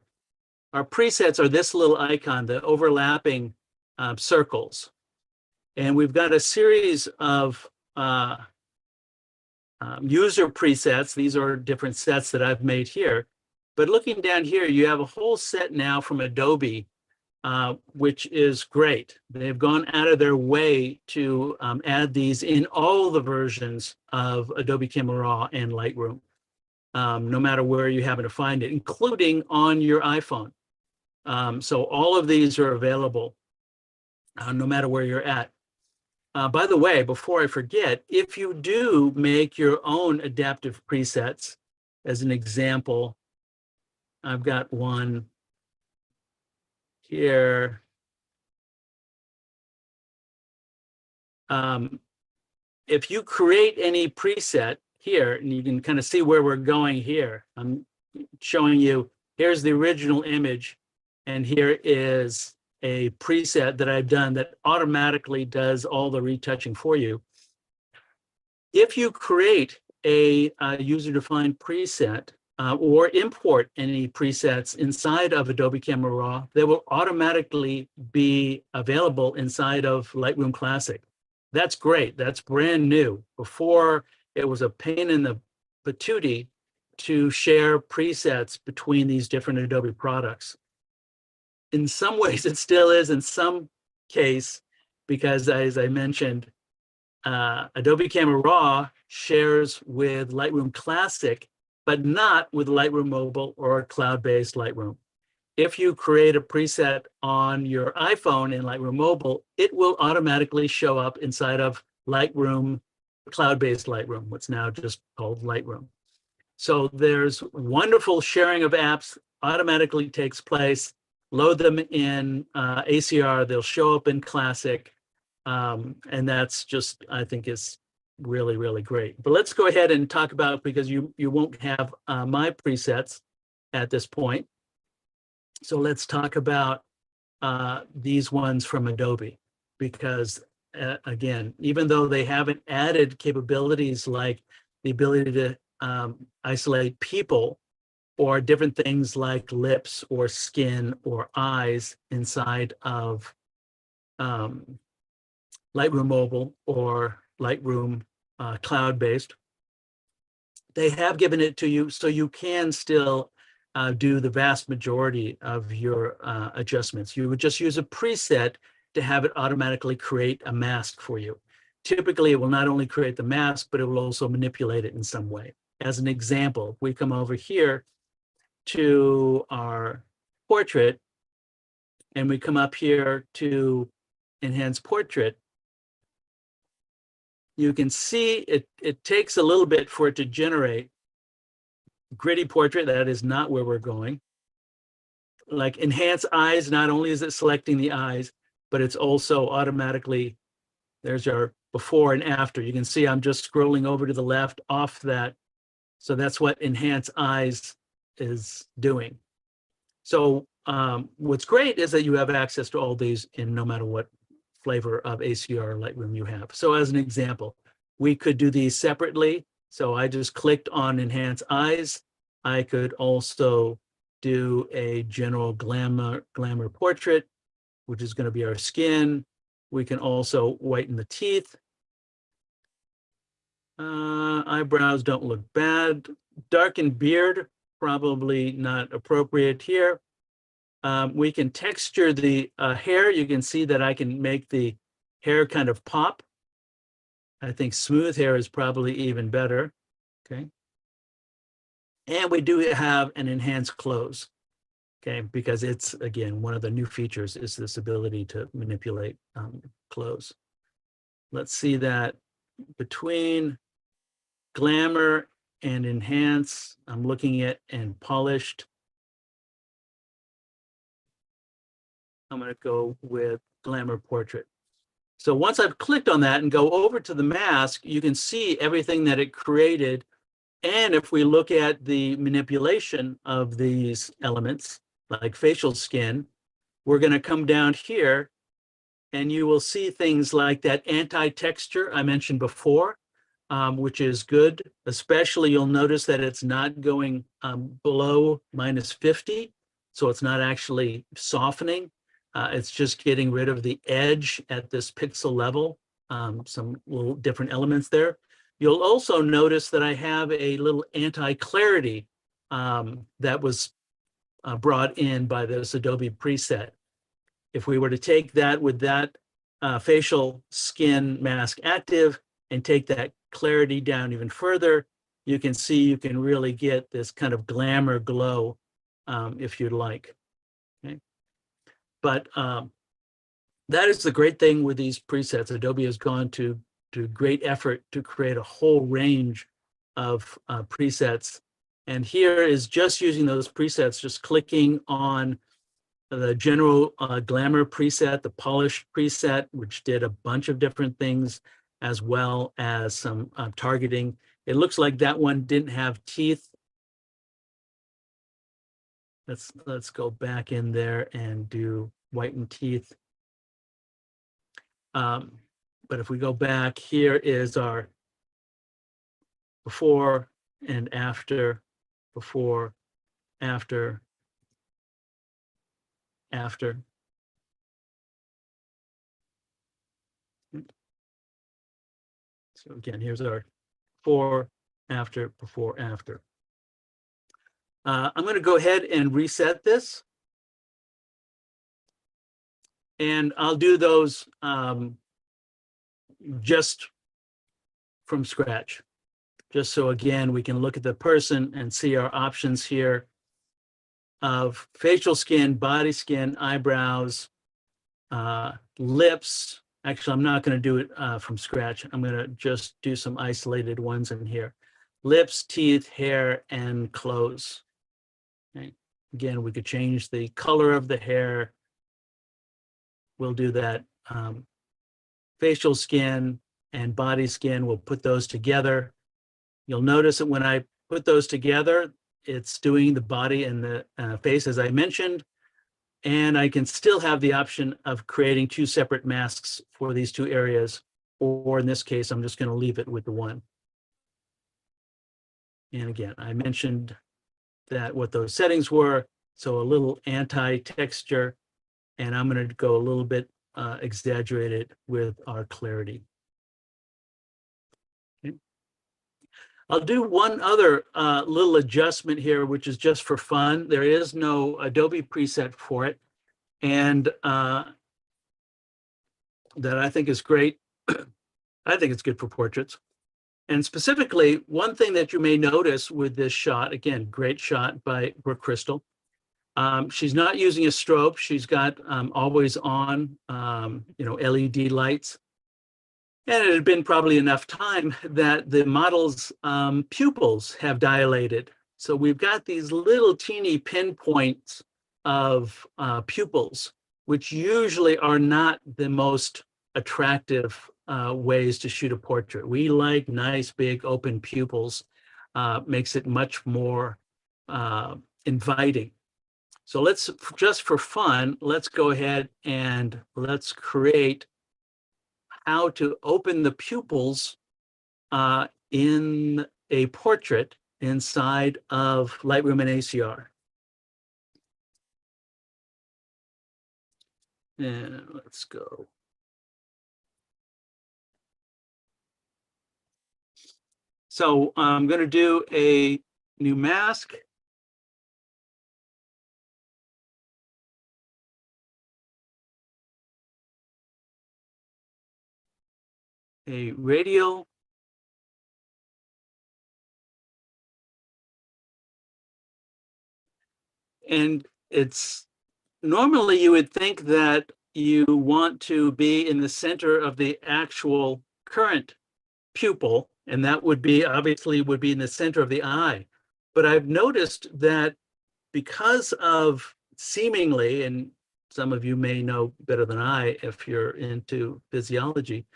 our presets are this little icon, the overlapping circles. And we've got a series of user presets. These are different sets that I've made here. But looking down here, you have a whole set now from Adobe, which is great. They've gone out of their way to add these in all the versions of Adobe Camera Raw and Lightroom, no matter where you happen to find it, including on your iPhone. So all of these are available no matter where you're at. By the way, before I forget, if you do make your own adaptive presets, as an example, I've got one here. If you create any preset here, and you can kind of see where we're going here, I'm showing you, here's the original image, and here is a preset that I've done that automatically does all the retouching for you. If you create a user-defined preset or import any presets inside of Adobe Camera Raw, they will automatically be available inside of Lightroom Classic. That's great. That's brand new. Before, it was a pain in the patootie to share presets between these different Adobe products. In some ways, it still is in some case, because as I mentioned, Adobe Camera Raw shares with Lightroom Classic, but not with Lightroom Mobile or cloud-based Lightroom. If you create a preset on your iPhone in Lightroom Mobile, it will automatically show up inside of Lightroom, cloud-based Lightroom, what's now just called Lightroom. So there's wonderful sharing of apps automatically takes place. Load them in ACR, they'll show up in Classic. And that's just, I think, is really, really great. But let's go ahead and talk about, because you won't have my presets at this point. So let's talk about these ones from Adobe, because again, even though they haven't added capabilities like the ability to isolate people or different things like lips or skin or eyes inside of Lightroom Mobile or Lightroom cloud-based, they have given it to you so you can still do the vast majority of your adjustments. You would just use a preset to have it automatically create a mask for you. Typically, it will not only create the mask, but it will also manipulate it in some way. As an example, we come over here to our portrait, and we come up here to enhance portrait. You can see it takes a little bit for it to generate gritty portrait. That is not where we're going. Like enhance eyes, not only is it selecting the eyes, but it's also automatically, there's our before and after. You can see I'm just scrolling over to the left off that. So that's what enhance eyes is doing. So what's great is that you have access to all these in no matter what flavor of ACR or Lightroom you have. So as an example, we could do these separately. So I just clicked on enhance eyes, I could also do a general glamour portrait, which is going to be our skin. We can also whiten the teeth. Eyebrows don't look bad. Darken beard, probably not appropriate here. We can texture the hair. You can see that I can make the hair kind of pop. I think smooth hair is probably even better. Okay. And we do have an enhanced close. Okay, because it's, again, one of the new features is this ability to manipulate clothes. Let's see that between glamour and enhance, I'm looking at and polished. I'm going to go with glamour portrait. So once I've clicked on that and go over to the mask, you can see everything that it created. And if we look at the manipulation of these elements, like facial skin, we're going to come down here and you will see things like that anti-texture I mentioned before, which is good. Especially you'll notice that it's not going below -50. So it's not actually softening. It's just getting rid of the edge at this pixel level, some little different elements there. You'll also notice that I have a little anti-clarity that was brought in by this Adobe preset. If we were to take that with that facial skin mask active and take that clarity down even further, you can see you can really get this kind of glamour glow if you'd like. Okay. But that is the great thing with these presets. Adobe has gone to great effort to create a whole range of presets. And here is just using those presets, just clicking on the general glamour preset, the polished preset, which did a bunch of different things, as well as some targeting. It looks like that one didn't have teeth. Let's go back in there and do whiten teeth. But if we go back, here is our before and after, before, after, after. So again, here's our before, after, before, after. I'm going to go ahead and reset this. And I'll do those just from scratch. Just so, again, we can look at the person and see our options here of facial skin, body skin, eyebrows, lips. Actually, I'm not going to do it from scratch. I'm going to just do some isolated ones in here. Lips, teeth, hair, and clothes. Okay. Again, we could change the color of the hair. We'll do that. Facial skin and body skin, we'll put those together. You'll notice that when I put those together, it's doing the body and the face, as I mentioned. And I can still have the option of creating two separate masks for these two areas. Or in this case, I'm just going to leave it with the one. And again, I mentioned that what those settings were. So a little anti-texture, and I'm going to go a little bit exaggerated with our clarity. Okay. I'll do one other little adjustment here, which is just for fun. There is no Adobe preset for it, and that I think is great. I think it's good for portraits. And specifically, one thing that you may notice with this shot, again, great shot by Brooke Crystal. She's not using a strobe. She's got always on, LED lights. And it had been probably enough time that the model's pupils have dilated. So we've got these little teeny pinpoints of pupils, which usually are not the most attractive ways to shoot a portrait. We like nice, big, open pupils. Makes it much more inviting. So let's, just for fun, let's go ahead and let's create how to open the pupils in a portrait. inside of Lightroom and ACR. And let's go. So I'm going to do a new mask. A radial. And it's normally you would think that you want to be in the center of the actual current pupil, and that would be obviously would be in the center of the eye. But I've noticed that because of seemingly, and some of you may know better than I if you're into physiology,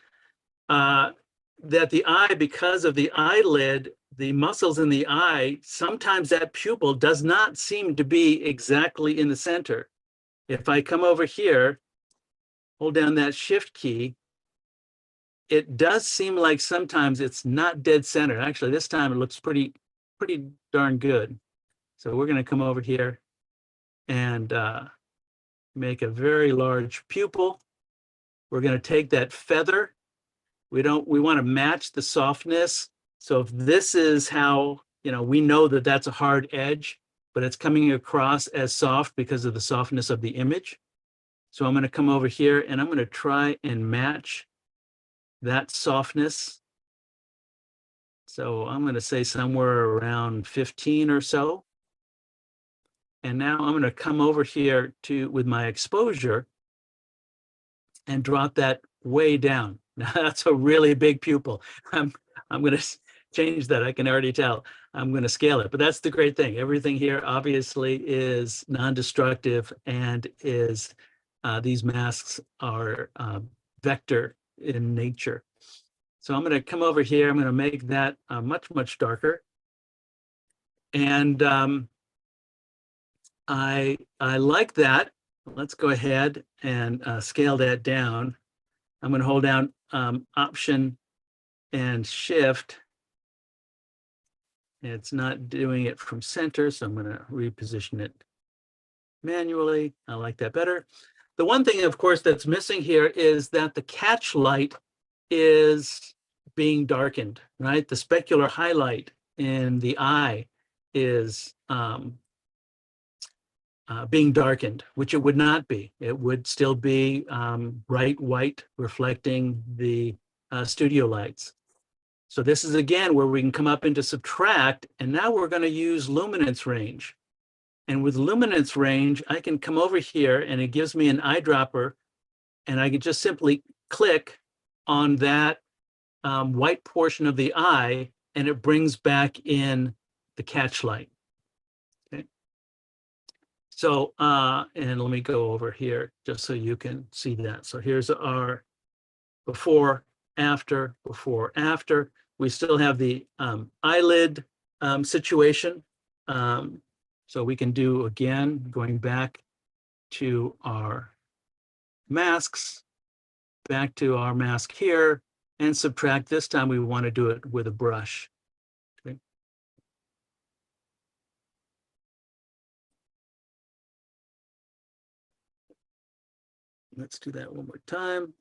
that the eye, because of the eyelid, the muscles in the eye, sometimes that pupil does not seem to be exactly in the center. If I come over here, hold down that shift key, it does seem like sometimes it's not dead center. Actually, this time it looks pretty darn good. So we're going to come over here and make a very large pupil. We're going to take that feather. We want to match the softness. So if this is how, we know that that's a hard edge, but it's coming across as soft because of the softness of the image. So I'm going to come over here and I'm going to try and match that softness. So I'm going to say somewhere around 15 or so. And now I'm going to come over here with my exposure and drop that way down. Now that's a really big pupil. I'm going to change that. I can already tell. I'm going to scale it, but that's the great thing. Everything here obviously is non-destructive and is these masks are vector in nature. So I'm going to come over here. I'm going to make that much darker. And I like that. Let's go ahead and scale that down. I'm going to hold down Option and Shift. It's not doing it from center, so I'm going to reposition it manually. I like that better. The one thing, of course, that's missing here is that the catch light is being darkened, right? The specular highlight in the eye is being darkened, which it would not be. It would still be bright white, reflecting the studio lights. So this is again where we can come up into subtract, and now we're going to use luminance range. And with luminance range, I can come over here and it gives me an eyedropper, and I can just simply click on that white portion of the eye, and it brings back in the catch light. Okay. So, and let me go over here just so you can see that. So here's our before, after, before, after. We still have the eyelid situation. So we can do, again, going back to our masks, back to our mask here, and subtract. This time we want to do it with a brush. Okay. Let's do that one more time.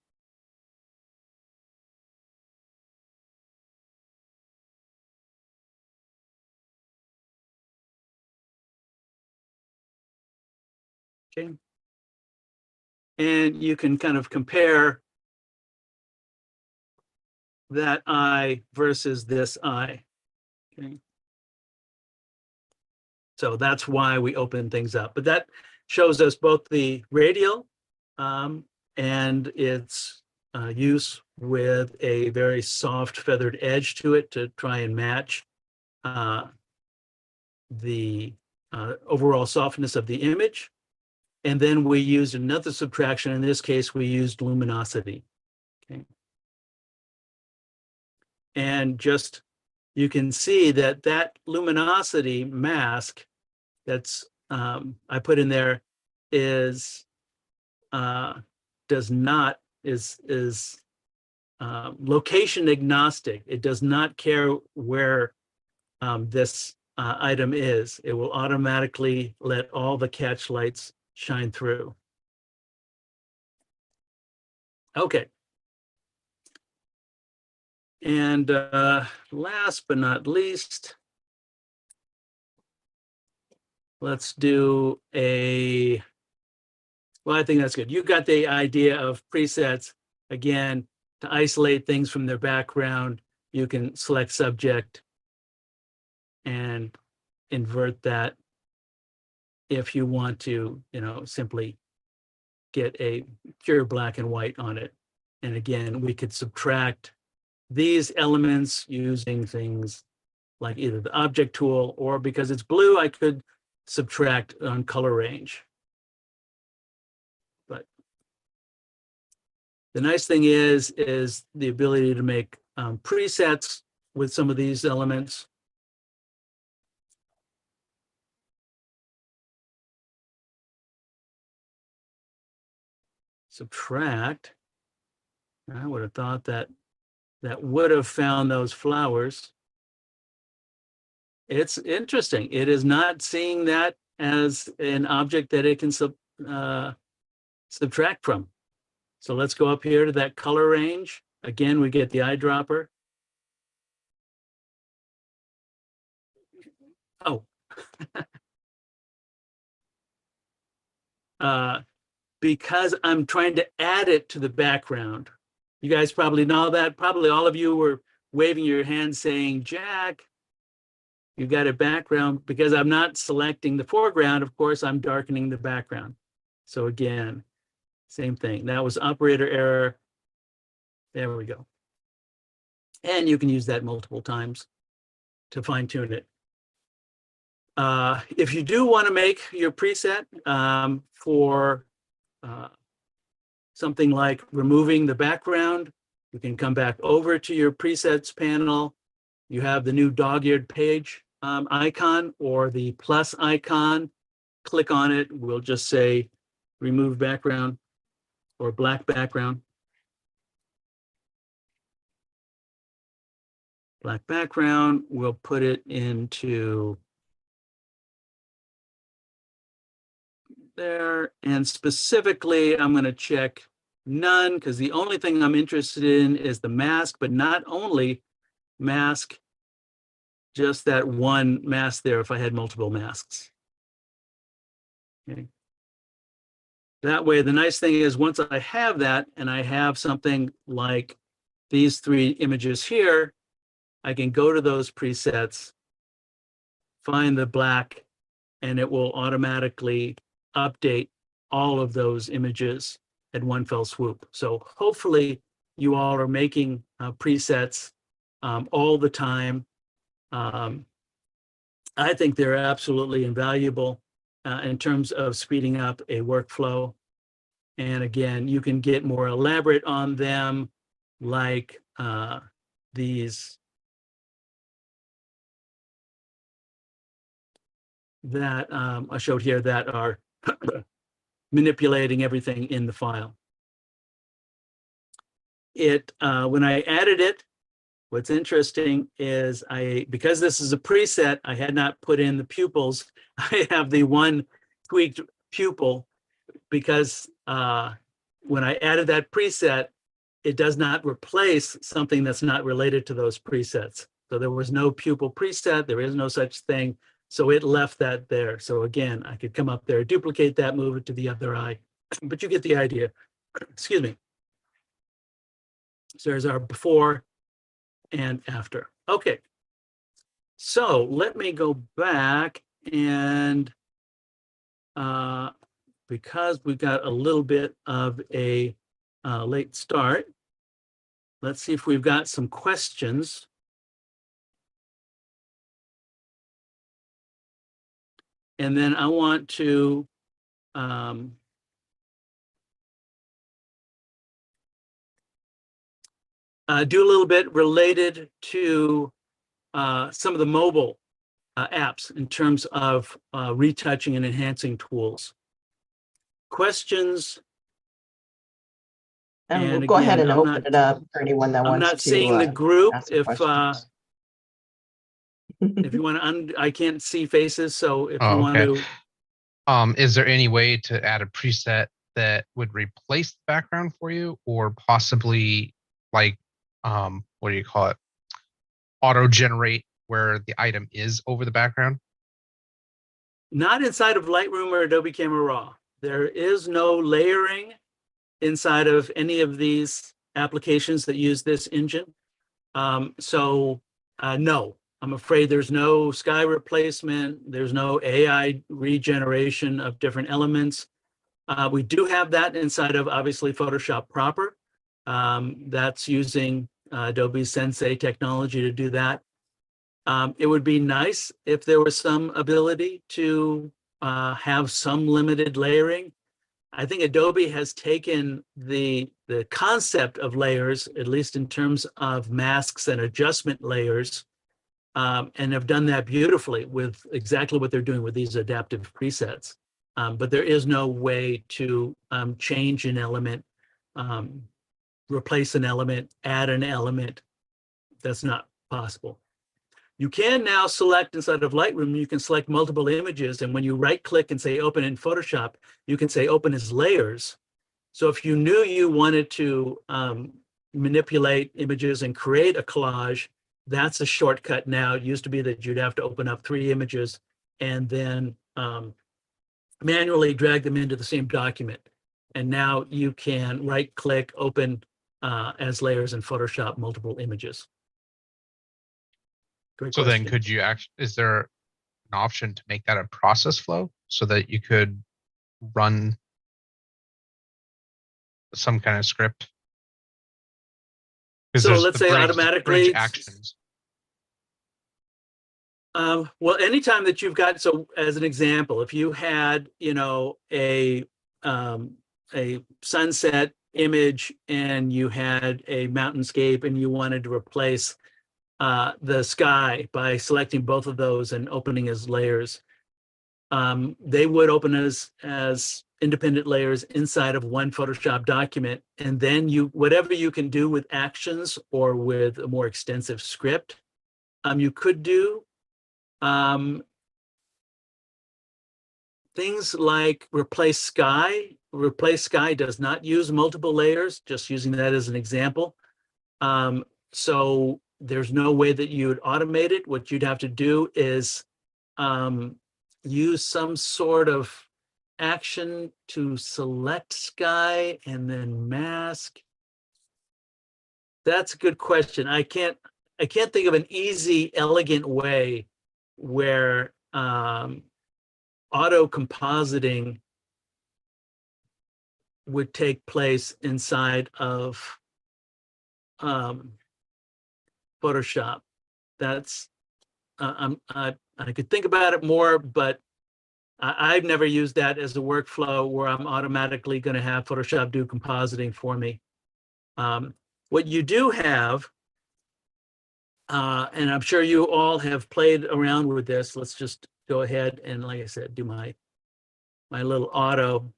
Okay. And you can kind of compare that eye versus this eye. Okay. So that's why we open things up. But that shows us both the radial and its use with a very soft feathered edge to it to try and match the overall softness of the image. And then we used another subtraction. In this case, we used luminosity. Okay. And just, you can see that that luminosity mask that's I put in there is location agnostic. It does not care where this item is. It will automatically let all the catch lights shine through. Okay. And last but not least, let's do a, well, I think that's good. You got the idea of presets. Again, to isolate things from their background, you can select subject and invert that if you want to, simply get a pure black and white on it. And again, we could subtract these elements using things like either the object tool, or because it's blue, I could subtract on color range. But the nice thing is the ability to make presets with some of these elements. Subtract. I would have thought that would have found those flowers. It's interesting. It is not seeing that as an object that it can subtract from. So let's go up here to that color range. Again, we get the eyedropper. Oh. Because I'm trying to add it to the background. You guys probably know that. Probably all of you were waving your hand saying, Jack, you got a background. Because I'm not selecting the foreground, of course, I'm darkening the background. So again, same thing. That was operator error. There we go. And you can use that multiple times to fine tune it. If you do want to make your preset for something like removing the background, you can come back over to your presets panel. You have the new dog-eared page icon or the plus icon. Click on it. We'll just say remove background or black background. Black background, we'll put it into there. And specifically, I'm going to check none because the only thing I'm interested in is the mask, but not only mask, just that one mask there if I had multiple masks. Okay. That way, the nice thing is once I have that and I have something like these three images here, I can go to those presets, find the black, and it will automatically update all of those images at one fell swoop. So hopefully you all are making presets all the time. I think they're absolutely invaluable in terms of speeding up a workflow. And again, you can get more elaborate on them, like these that I showed here that are manipulating everything in the file. When I added it, what's interesting is because this is a preset, I had not put in the pupils. I have the one tweaked pupil because when I added that preset, it does not replace something that's not related to those presets. So there was no pupil preset, there is no such thing. So it left that there. So again, I could come up there, duplicate that, move it to the other eye, but you get the idea. Excuse me. So there's our before and after. Okay. So let me go back and because we got a little bit of a late start, let's see if we've got some questions. And then I want to do a little bit related to some of the mobile apps in terms of retouching and enhancing tools. Questions? And we'll And go ahead again, and open it up for anyone that I'm wants to. not seeing the group. ask some If questions. If you want to, I can't see faces, so if you Oh, want okay. to, Is there any way to add a preset that would replace the background for you, or possibly like, what do you call it? Auto generate where the item is over the background? not inside of Lightroom or Adobe Camera Raw. There is no layering inside of any of these applications that use this engine. No, I'm afraid there's no sky replacement. There's no AI regeneration of different elements. We do have that inside of obviously Photoshop proper. That's using Adobe Sensei technology to do that. It would be nice if there was some ability to have some limited layering. I think Adobe has taken the concept of layers, at least in terms of masks and adjustment layers, and have done that beautifully with exactly what they're doing with these adaptive presets. But there is no way to change an element, replace an element, add an element. That's not possible. You can now select inside of Lightroom, you can select multiple images. And when you right click and say open in Photoshop, you can say open as layers. So if you knew you wanted to manipulate images and create a collage, that's a shortcut now. It used to be that you'd have to open up 3 images and then manually drag them into the same document. And now you can right click, open as layers in Photoshop multiple images. Great So then question. could you is there an option to make that a process flow so that you could run some kind of script? Because So there's let's the say bridge automatically actions. Well, anytime that you've got, so as an example, if you had, a sunset image and you had a mountainscape and you wanted to replace the sky by selecting both of those and opening as layers, they would open as independent layers inside of one Photoshop document. And then whatever you can do with actions or with a more extensive script, you could do. Things like replace sky. Replace sky does not use multiple layers, just using that as an example. So there's no way that you would automate it. What you'd have to do is use some sort of action to select sky and then mask. That's a good question. I can't think of an easy, elegant way where auto compositing would take place inside of Photoshop. That's I could think about it more, but I've never used that as a workflow where I'm automatically going to have Photoshop do compositing for me. What you do have, and I'm sure you all have played around with this. Let's just go ahead and, like I said, do my little auto.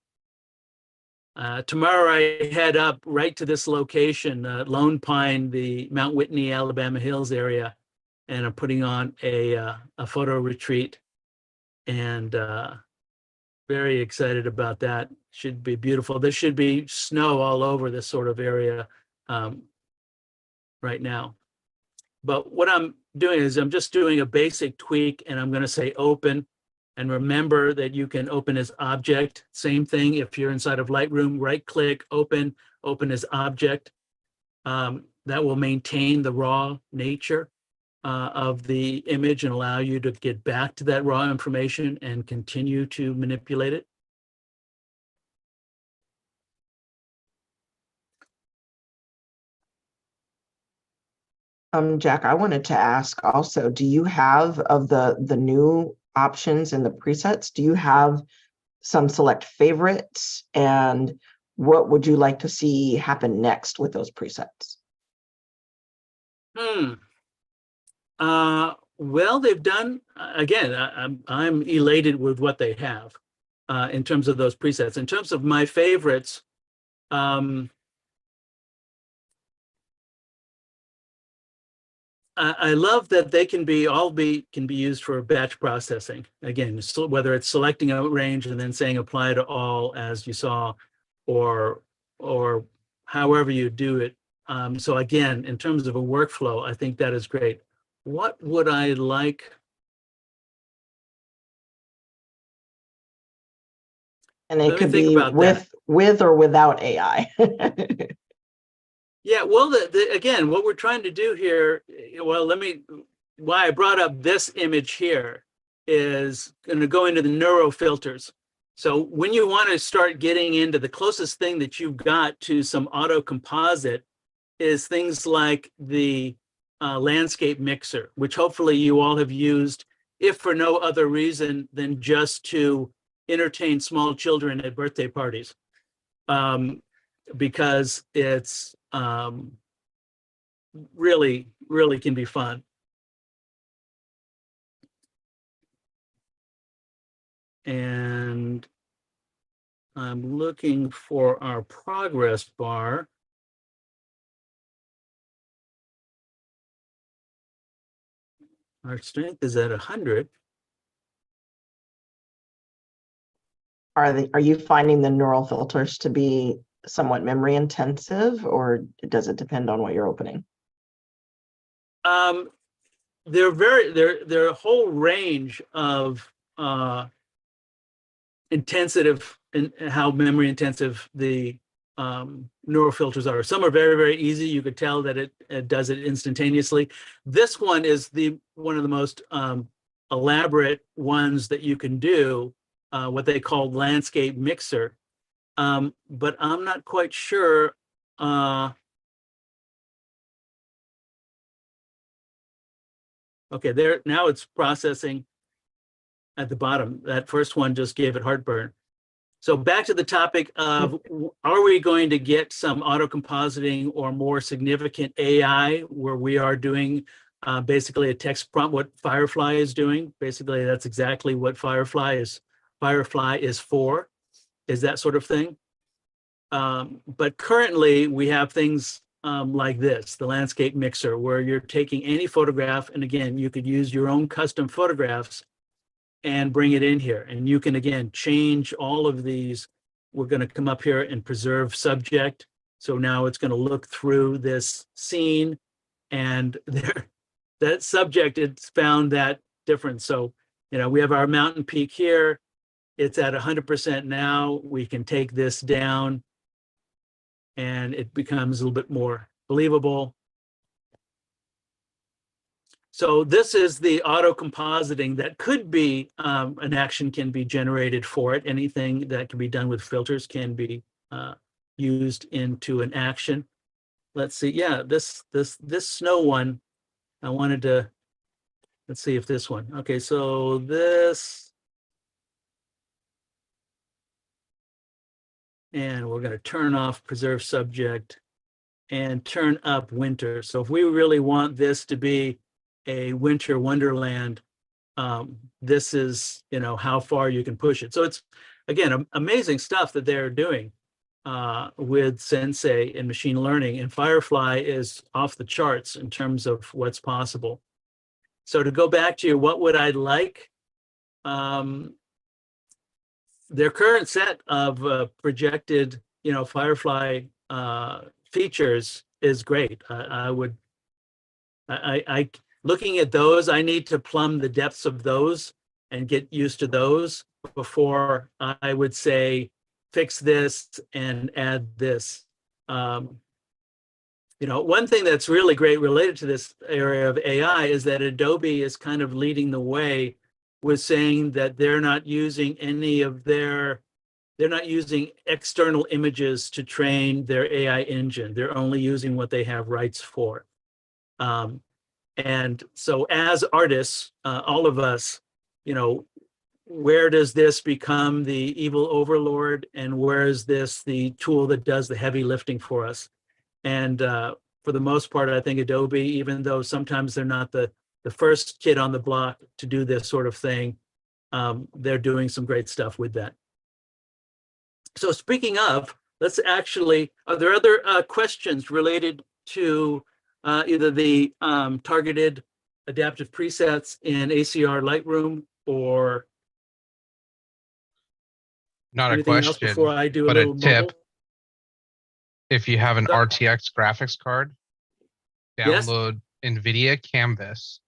Tomorrow I head up right to this location, Lone Pine, the Mount Whitney, Alabama Hills area, and I'm putting on a photo retreat, and very excited about that. Should be beautiful. There should be snow all over this sort of area right now. But what I'm doing is I'm just doing a basic tweak, and I'm going to say open. And remember that you can open as object. Same thing if you're inside of Lightroom, right click, open as object. That will maintain the raw nature of the image and allow you to get back to that raw information and continue to manipulate it. Jack, I wanted to ask also, do you have of the new options in the presets, do you have some select favorites, and what would you like to see happen next with those presets? Well, they've done, again, I'm elated with what they have in terms of those presets. In terms of my favorites, I love that they can be used for batch processing. Again, so whether it's selecting a range and then saying apply to all, as you saw, or however you do it. So again, in terms of a workflow, I think that is great. What would I like? And it Let me could think be about that. with or without AI. Yeah, well, again, what we're trying to do here, well, why I brought up this image here is going to go into the neuro filters. So when you want to start getting into the closest thing that you've got to some auto composite is things like the landscape mixer, which hopefully you all have used, if for no other reason than just to entertain small children at birthday parties. Because it's really, really can be fun. And I'm looking for our progress bar. Our strength is at 100. Are you finding the neural filters to be somewhat memory intensive, or does it depend on what you're opening? They're a whole range of intensive and how memory intensive the neural filters are. Some are very, very easy. You could tell that it does it instantaneously. This one is one of the most elaborate ones that you can do, what they call landscape mixer. But I'm not quite sure. Okay, there now it's processing at the bottom. That first one just gave it heartburn. So back to the topic of, are we going to get some auto compositing or more significant AI where we are doing basically a text prompt, what Firefly is doing? Basically, that's exactly what Firefly is for, is that sort of thing. But currently we have things like this, the landscape mixer, where you're taking any photograph, and again, you could use your own custom photographs and bring it in here. And you can, again, change all of these. We're going to come up here and preserve subject. So now it's going to look through this scene, and there, that subject, it's found that difference. So, we have our mountain peak here. It's at 100% now. We can take this down and it becomes a little bit more believable. So this is the auto compositing that could be an action can be generated for it. Anything that can be done with filters can be used into an action. Let's see. Yeah, this snow one, I wanted to, let's see if this one. Okay, so this, and we're going to turn off preserve subject and turn up winter. So if we really want this to be a winter wonderland, this is, how far you can push it. So it's, again, amazing stuff that they're doing with Sensei and machine learning, and Firefly is off the charts in terms of what's possible. So to go back to what would I like? Their current set of projected, Firefly features is great. Looking at those, I need to plumb the depths of those and get used to those before I would say fix this and add this. One thing that's really great related to this area of AI is that Adobe is kind of leading the way with saying that they're not using they're not using external images to train their AI engine. They're only using what they have rights for. And so as artists, all of us, where does this become the evil overlord, and where is this the tool that does the heavy lifting for us? And for the most part, I think Adobe, even though sometimes they're not the first kid on the block to do this sort of thing, they're doing some great stuff with that. So speaking of, let's actually, are there other questions related to either the targeted adaptive presets in ACR Lightroom or Not a anything else before question, I do a but a little tip. mobile? If you have an So- RTX graphics card, Yes. download NVIDIA Canvas.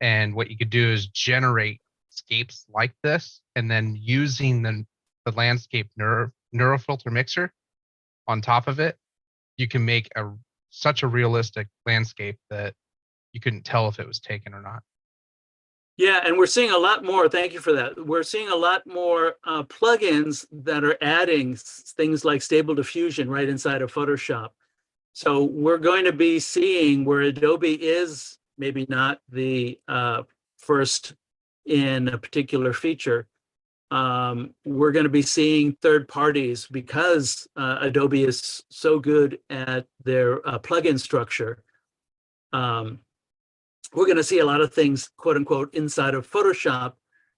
And what you could do is generate scapes like this, and then using the landscape neurofilter mixer on top of it, you can make such a realistic landscape that you couldn't tell if it was taken or not. Yeah, and we're seeing a lot more. Thank you for that. We're seeing a lot more plugins that are adding things like stable diffusion right inside of Photoshop. So we're going to be seeing where Adobe is maybe not the first in a particular feature. We're going to be seeing third parties because Adobe is so good at their plugin structure. We're going to see a lot of things, quote unquote, inside of Photoshop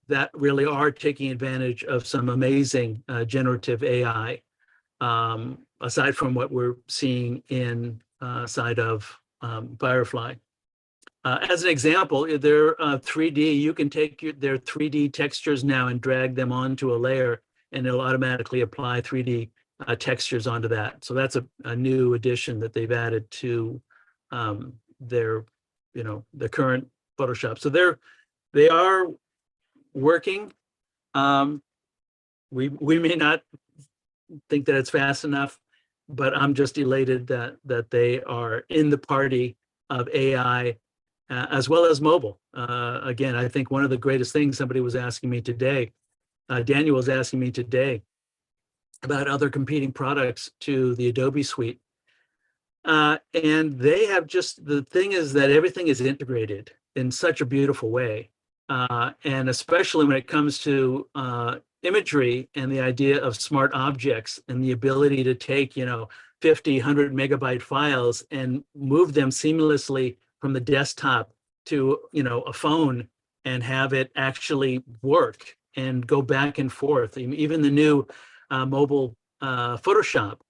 that really are taking advantage of some amazing generative AI, aside from what we're seeing inside of Firefly. As an example, they're 3D. You can take their 3D textures now and drag them onto a layer, and it'll automatically apply 3D textures onto that. So that's a new addition that they've added to their, the current Photoshop. So they are working. We may not think that it's fast enough, but I'm just elated that they are in the party of AI. As well as mobile. Again, I think one of the greatest things somebody was asking me today, Daniel was asking me today about other competing products to the Adobe suite. And they have the thing is that everything is integrated in such a beautiful way. And especially when it comes to imagery and the idea of smart objects and the ability to take, 50, 100 megabyte files and move them seamlessly from the desktop to a phone and have it actually work and go back and forth. Even the new mobile Photoshop,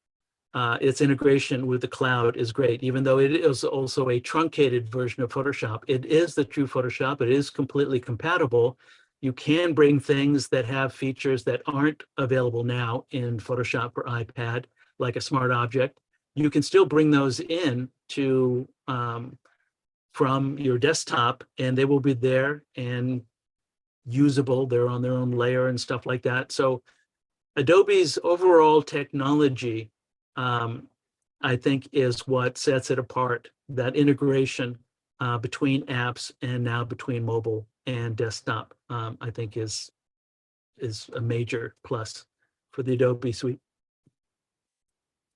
its integration with the cloud is great. Even though it is also a truncated version of Photoshop, it is the true Photoshop. It is completely compatible. You can bring things that have features that aren't available now in Photoshop for iPad, like a smart object. You can still bring those in to from your desktop, and they will be there and usable. They're on their own layer and stuff like that. So Adobe's overall technology, I think, is what sets it apart. That integration between apps and now between mobile and desktop, I think is a major plus for the Adobe suite.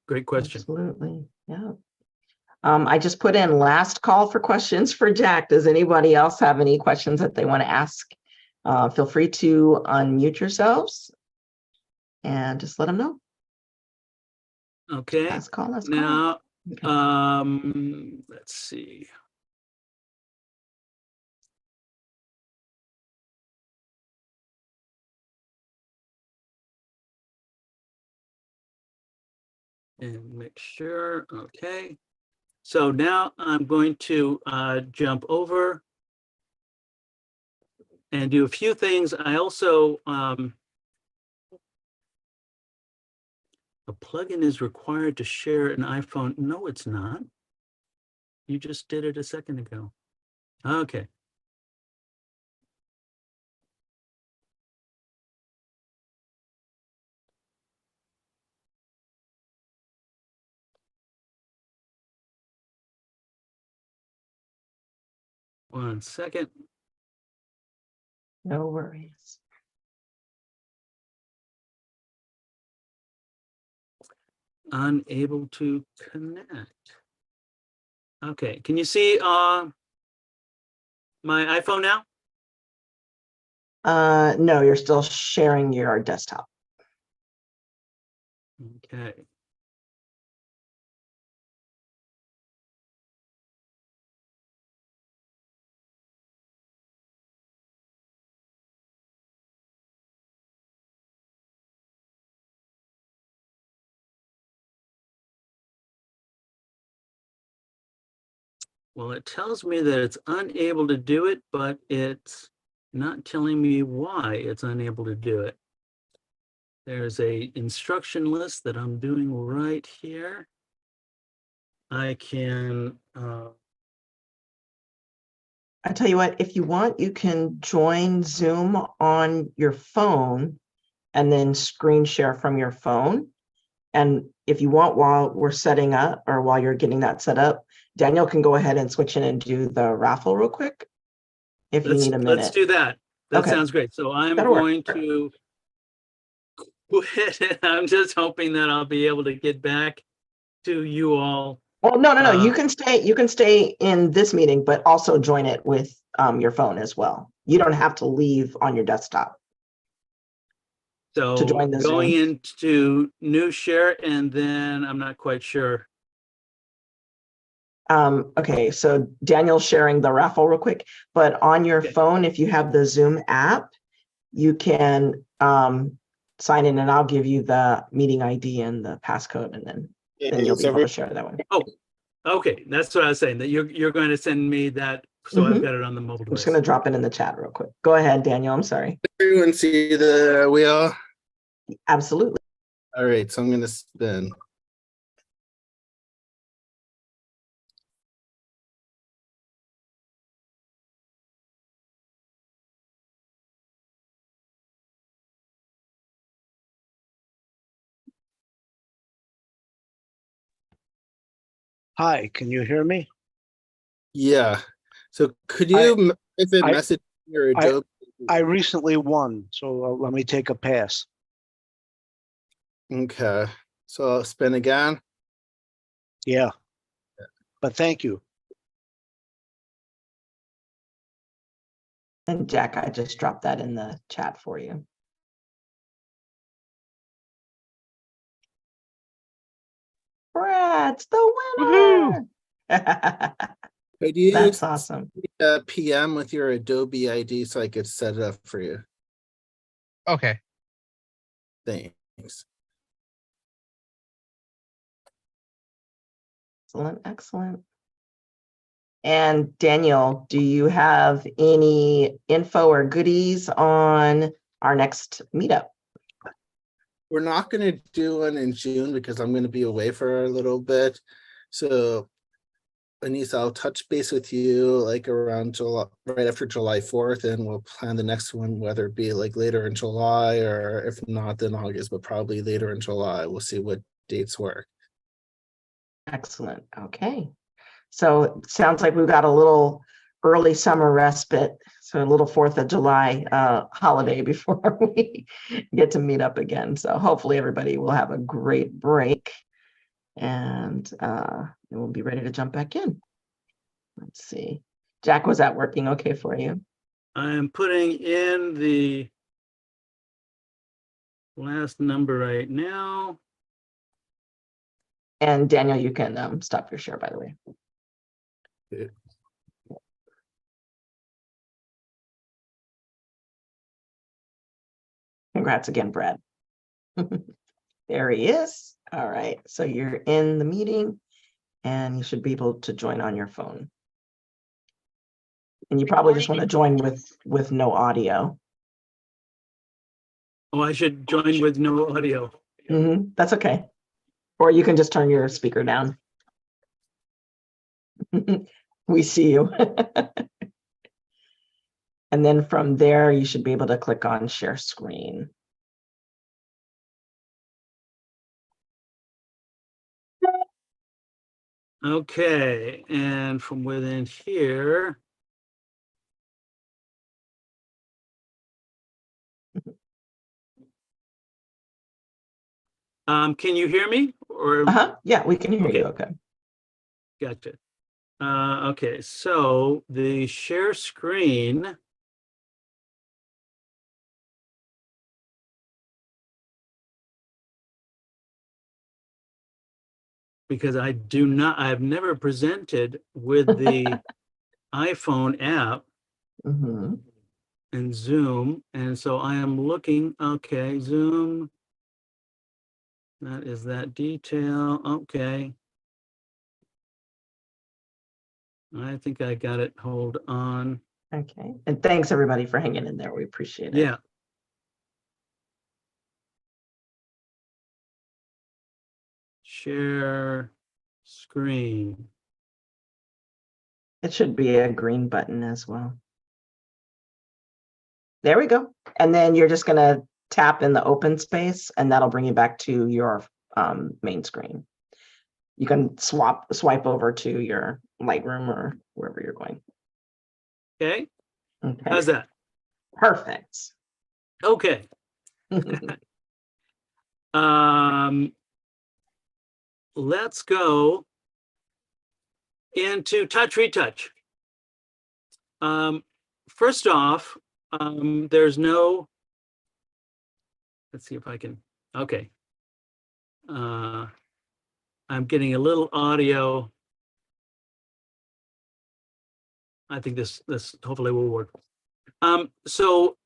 Great question. Absolutely. Yeah. I just put in last call for questions for Jack. Does anybody else have any questions that they want to ask? Feel free to unmute yourselves and just let them know. Okay. Last call, last Now, call. Okay. let's see. And make sure, okay. So now I'm going to jump over and do a few things. I also, a plugin is required to share an iPhone. No, it's not. You just did it a second ago. Okay. One second. No worries. Unable to connect. Okay, can you see my iPhone now? No, you're still sharing your desktop. Okay. Well, it tells me that it's unable to do it, but it's not telling me why it's unable to do it. There's a instruction list that I'm doing right here. I can, I tell you what, if you want, you can join Zoom on your phone and then screen share from your phone. And if you want, while we're setting up or while you're getting that set up, Daniel can go ahead and switch in and do the raffle real quick. If you need a minute. let's do that. That Okay. sounds great. So I'm That'll work. going to quit it. I'm just hoping that I'll be able to get back to you all. Well, no. You can stay in this meeting, but also join it with your phone as well. You don't have to leave on your desktop. So To join the going Zoom. into new share, and then I'm not quite sure. Okay, so Daniel's sharing the raffle real quick, but on your Okay. phone, if you have the Zoom app, you can sign in, and I'll give you the meeting ID and the passcode, and then you'll be able to share that one. Oh, okay. That's what I was saying, that you're going to send me that, so I've got it on the mobile I'm just device. going to drop it in the chat real quick. Go ahead, Daniel. I'm sorry. Everyone see the wheel? Absolutely. All right, so I'm going to spin. Hi, can you hear me? Yeah. So could you, if it I- message your Adobe? I recently won, so let me take a pass. Okay. So I'll spin again. Yeah. But thank you. And Jack, I just dropped that in the chat for you. Brad's the winner. Could you That's awesome. PM with your Adobe ID so I could set it up for you? Okay. Thanks. Excellent, excellent. And Daniel, do you have any info or goodies on our next meetup? We're not going to do one in June because I'm going to be away for a little bit. So Anissa, I'll touch base with you like around July, right after July 4th, and we'll plan the next one, whether it be like later in July or if not then August, but probably later in July. We'll see what dates work. Excellent. Okay. So it sounds like we've got a little early summer respite. So a little 4th of July holiday before we get to meet up again. So hopefully everybody will have a great break, and we'll be ready to jump back in. Let's see. Jack, was that working okay for you? I am putting in the last number right now. And Daniel, you can stop your share, by the way. Yeah. Congrats again, Brad. There he is. All right. So you're in the meeting, and you should be able to join on your phone. And you probably just want to join with no audio. Oh, I should join with no audio. That's okay. Or you can just turn your speaker down. We see you. And then from there, you should be able to click on share screen. Okay, and from within here. Can you hear me? Or Yeah, we can hear Okay. you. Okay. Gotcha. Okay, so the share screen. Because I've never presented with the iPhone app and Zoom. And so I am looking, okay, Zoom. That is that detail. Okay. I think I got it. Hold on. Okay. And thanks everybody for hanging in there. We appreciate it. Yeah. Share screen. It should be a green button as well. There we go. And then you're just gonna tap in the open space and that'll bring you back to your main screen. You can swipe over to your Lightroom or wherever you're going. Okay. Okay. How's that? Perfect. Okay. Let's go into touch retouch. First off, there's no, let's see if I can, okay. I'm getting a little audio. I think this hopefully will work. So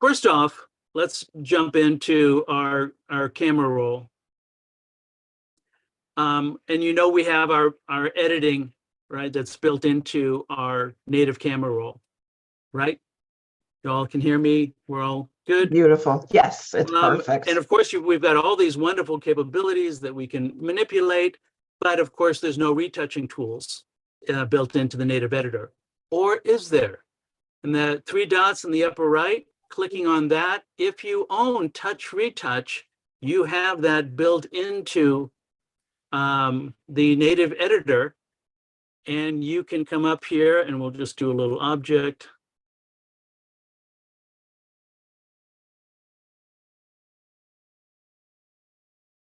first off, let's jump into our camera roll. And you know we have our editing, right, that's built into our native camera roll, right? You all can hear me? We're all good? Beautiful. Yes, it's perfect. And of course, we've got all these wonderful capabilities that we can manipulate, but of course, there's no retouching tools built into the native editor. Or is there? And the 3 dots in the upper right, clicking on that, if you own Touch Retouch, you have that built into the native editor, and you can come up here and we'll just do a little object.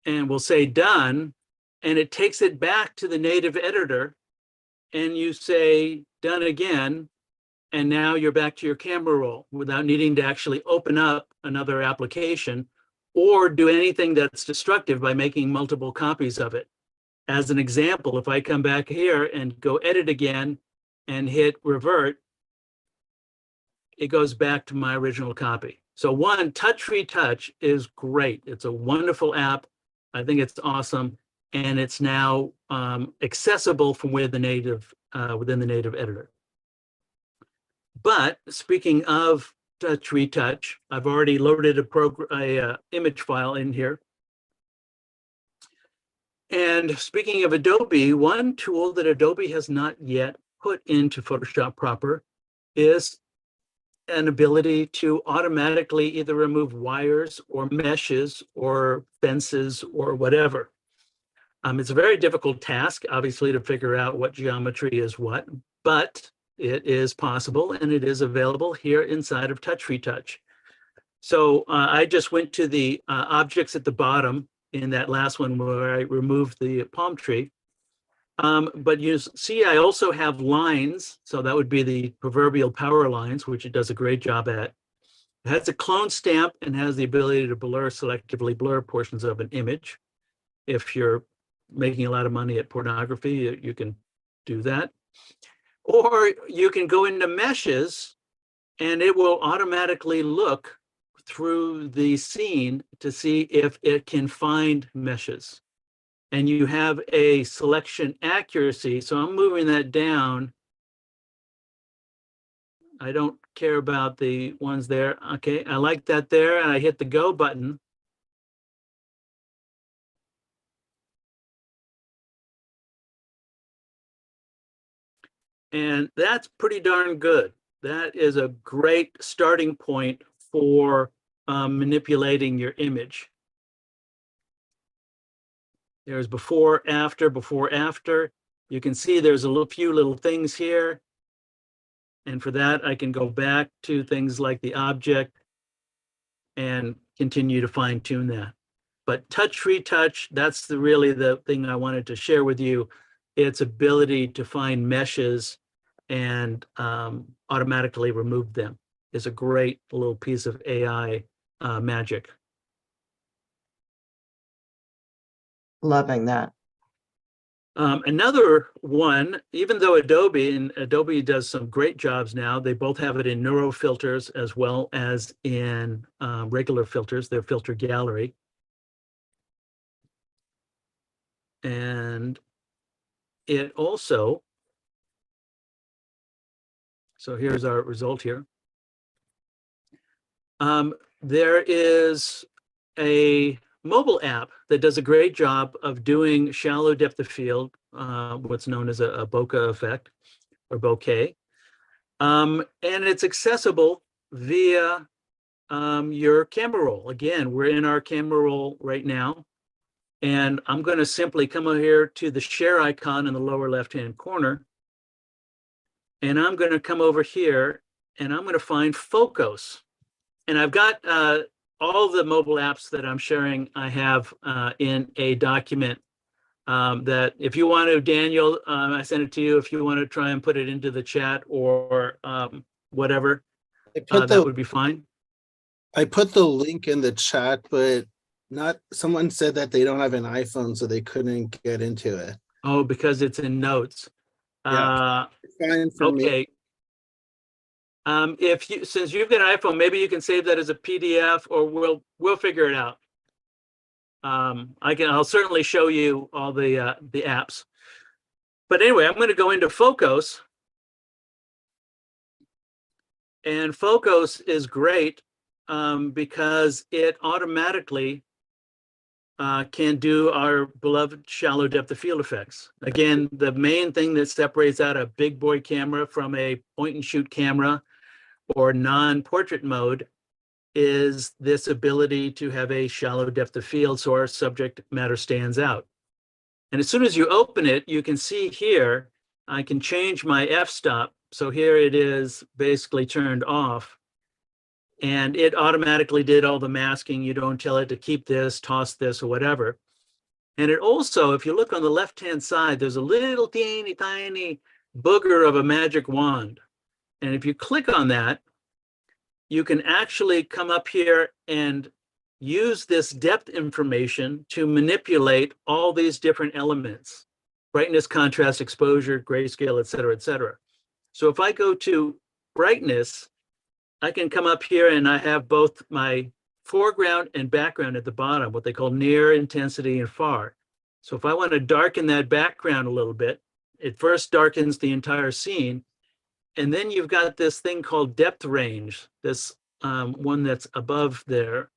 And we'll say done, and it takes it back to the native editor, and you say done again, and now you're back to your camera roll without needing to actually open up another application or do anything that's destructive by making multiple copies of it. As an example, if I come back here and go edit again and hit revert, it goes back to my original copy. So one, Touch Retouch is great. It's a wonderful app. I think it's awesome. And it's now accessible from within the native editor. But speaking of Touch Retouch, I've already loaded a image file in here. And speaking of Adobe, one tool that Adobe has not yet put into Photoshop proper is an ability to automatically either remove wires or meshes or fences or whatever. It's a very difficult task, obviously, to figure out what geometry is what, but it is possible and it is available here inside of Touch Retouch. So I just went to the objects at the bottom in that last one where I removed the palm tree. But you see, I also have lines. So that would be the proverbial power lines, which it does a great job at. It has a clone stamp and has the ability to selectively blur portions of an image. If you're making a lot of money at pornography, you can do that. Or you can go into meshes and it will automatically look through the scene to see if it can find meshes. And you have a selection accuracy. So I'm moving that down. I don't care about the ones there. Okay, I like that there. And I hit the go button. And that's pretty darn good. That is a great starting point for manipulating your image. There's before, after, before, after. You can see there's a few little things here. And for that, I can go back to things like the object and continue to fine tune that. But Touch Retouch, that's really the thing I wanted to share with you. Its ability to find meshes and automatically remove them is a great little piece of AI magic. Loving that. Another one, even though Adobe does some great jobs now, they both have it in neuro filters as well as in regular filters, their filter gallery. And it also So here's our result here. There is a mobile app that does a great job of doing shallow depth of field, what's known as a bokeh effect or bokeh. And it's accessible via your camera roll. Again, we're in our camera roll right now. And I'm going to simply come over here to the share icon in the lower left-hand corner. And I'm going to come over here and I'm going to find Focus. And I've got all the mobile apps that I'm sharing, I have in a document that if you want to, Daniel, I sent it to you. If you want to try and put it into the chat or whatever, that would be fine. I put the link in the chat, but someone said that they don't have an iPhone, so they couldn't get into it. Oh, because it's in notes. Yeah. Fine for me. Okay. Since you've got an iPhone, maybe you can save that as a PDF, or we'll figure it out. I'll certainly show you all the apps. But anyway, I'm going to go into Focus. And Focus is great because it automatically can do our beloved shallow depth of field effects. Again, the main thing that separates out a big boy camera from a point and shoot camera or non-portrait mode is this ability to have a shallow depth of field so our subject matter stands out. And as soon as you open it, you can see here, I can change my f-stop. So here it is basically turned off. And it automatically did all the masking. You don't tell it to keep this, toss this, or whatever. And it also, if you look on the left-hand side, there's a little teeny tiny booger of a magic wand. And if you click on that, you can actually come up here and use this depth information to manipulate all these different elements: brightness, contrast, exposure, grayscale, et cetera, et cetera. So if I go to brightness, I can come up here and I have both my foreground and background at the bottom, what they call near, intensity, and far. So if I want to darken that background a little bit, it first darkens the entire scene. And then you've got this thing called depth range, this one that's above there.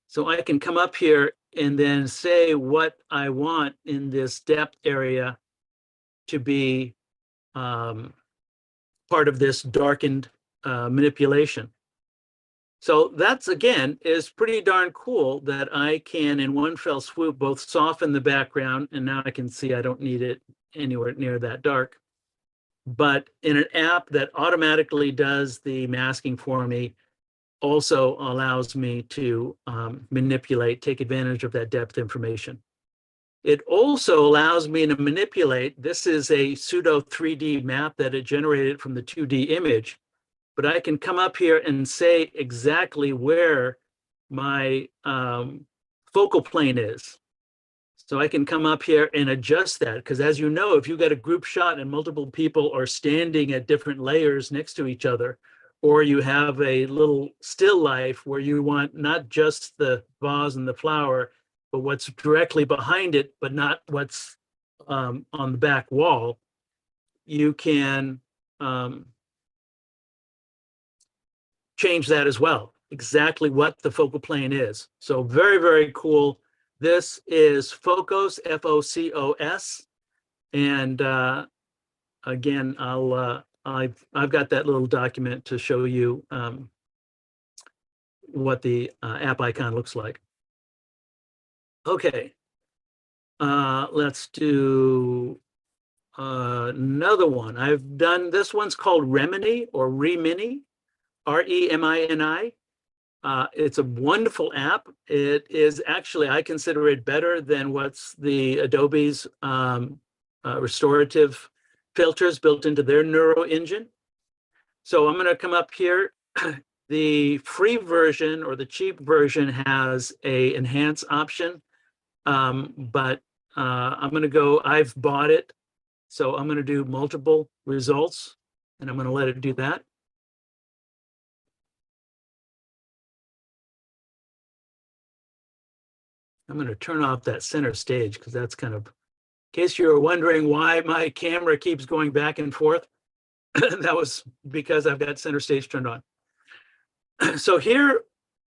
So I can come up here and then say what I want in this depth area to be part of this darkened manipulation. So that's, again, is pretty darn cool that I can, in one fell swoop, both soften the background, and now I can see I don't need it anywhere near that dark. But in an app that automatically does the masking for me, also allows me to manipulate, take advantage of that depth information. It also allows me to manipulate, this is a pseudo 3D map that it generated from the 2D image, but I can come up here and say exactly where my focal plane is. So I can come up here and adjust that, because as you know, if you've got a group shot and multiple people are standing at different layers next to each other, or you have a little still life where you want not just the vase and the flower, but what's directly behind it, but not what's on the back wall, you can change that as well, exactly what the focal plane is. So very, very cool. This is Focus, F-O-C-O-S. And again, I've got that little document to show you what the app icon looks like. Okay, let's do another one. I've done, this one's called Remini or Remini, R-E-M-I-N-I. It's a wonderful app. It is actually, I consider it better than what's the Adobe's restorative filters built into their Neuro engine. So I'm going to come up here. The free version or the cheap version has a enhance option, but I'm going to go, I've bought it. So I'm going to do multiple results and I'm going to let it do that. I'm going to turn off that center stage because that's kind of case you're wondering why my camera keeps going back and forth, that was because I've got center stage turned on. So here,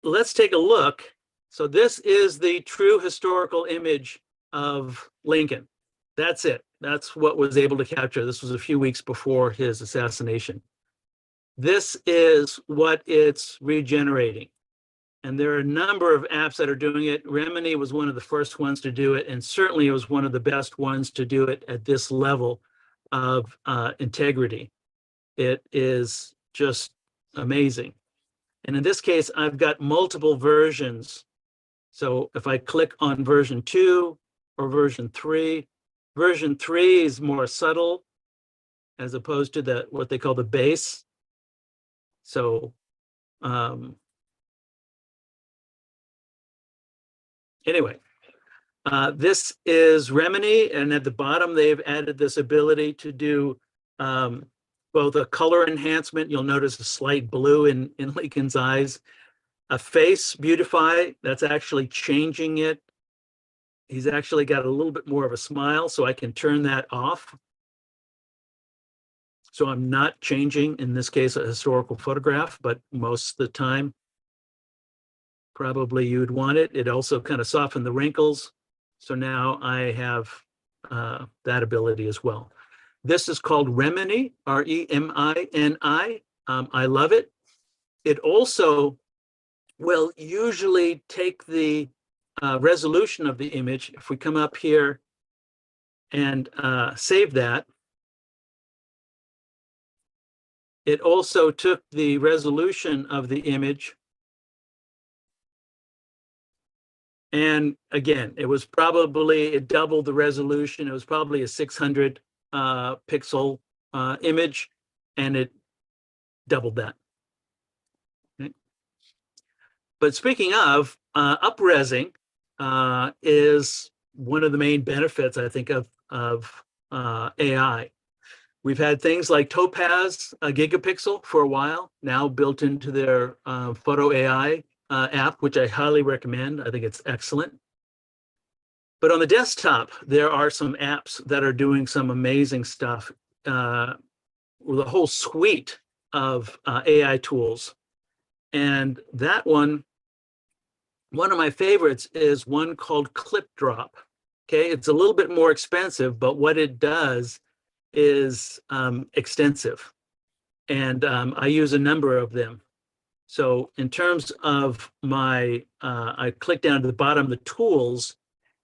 let's take a look. So this is the true historical image of Lincoln. That's it. That's what was able to capture. This was a few weeks before his assassination. This is what it's regenerating. And there are a number of apps that are doing it. Remini was one of the first ones to do it, and certainly it was one of the best ones to do it at this level of integrity. It is just amazing. And in this case, I've got multiple versions. So if I click on version 2 or version 3 is more subtle as opposed to what they call the base. So anyway, this is Remini, and at the bottom they've added this ability to do both a color enhancement. You'll notice a slight blue in Lincoln's eyes. A face beautify, that's actually changing it. He's actually got a little bit more of a smile, so I can turn that off. So I'm not changing, in this case, a historical photograph, but most of the time, probably you'd want it. It also kind of softened the wrinkles. So now I have that ability as well. This is called Remini, R-E-M-I-N-I. I love it. It also will usually take the resolution of the image. If we come up here and save that, it also took the resolution of the image. And again, it doubled the resolution. It was probably a 600 pixel image, and it doubled that. Okay. But speaking of, up-resing is one of the main benefits, I think, of AI. We've had things like Topaz, a gigapixel for a while, now built into their photo AI app, which I highly recommend. I think it's excellent. But on the desktop, there are some apps that are doing some amazing stuff with a whole suite of AI tools. And that one of my favorites is one called Clip Drop. Okay, it's a little bit more expensive, but what it does is extensive. And I use a number of them. So in terms of I click down to the bottom of the tools,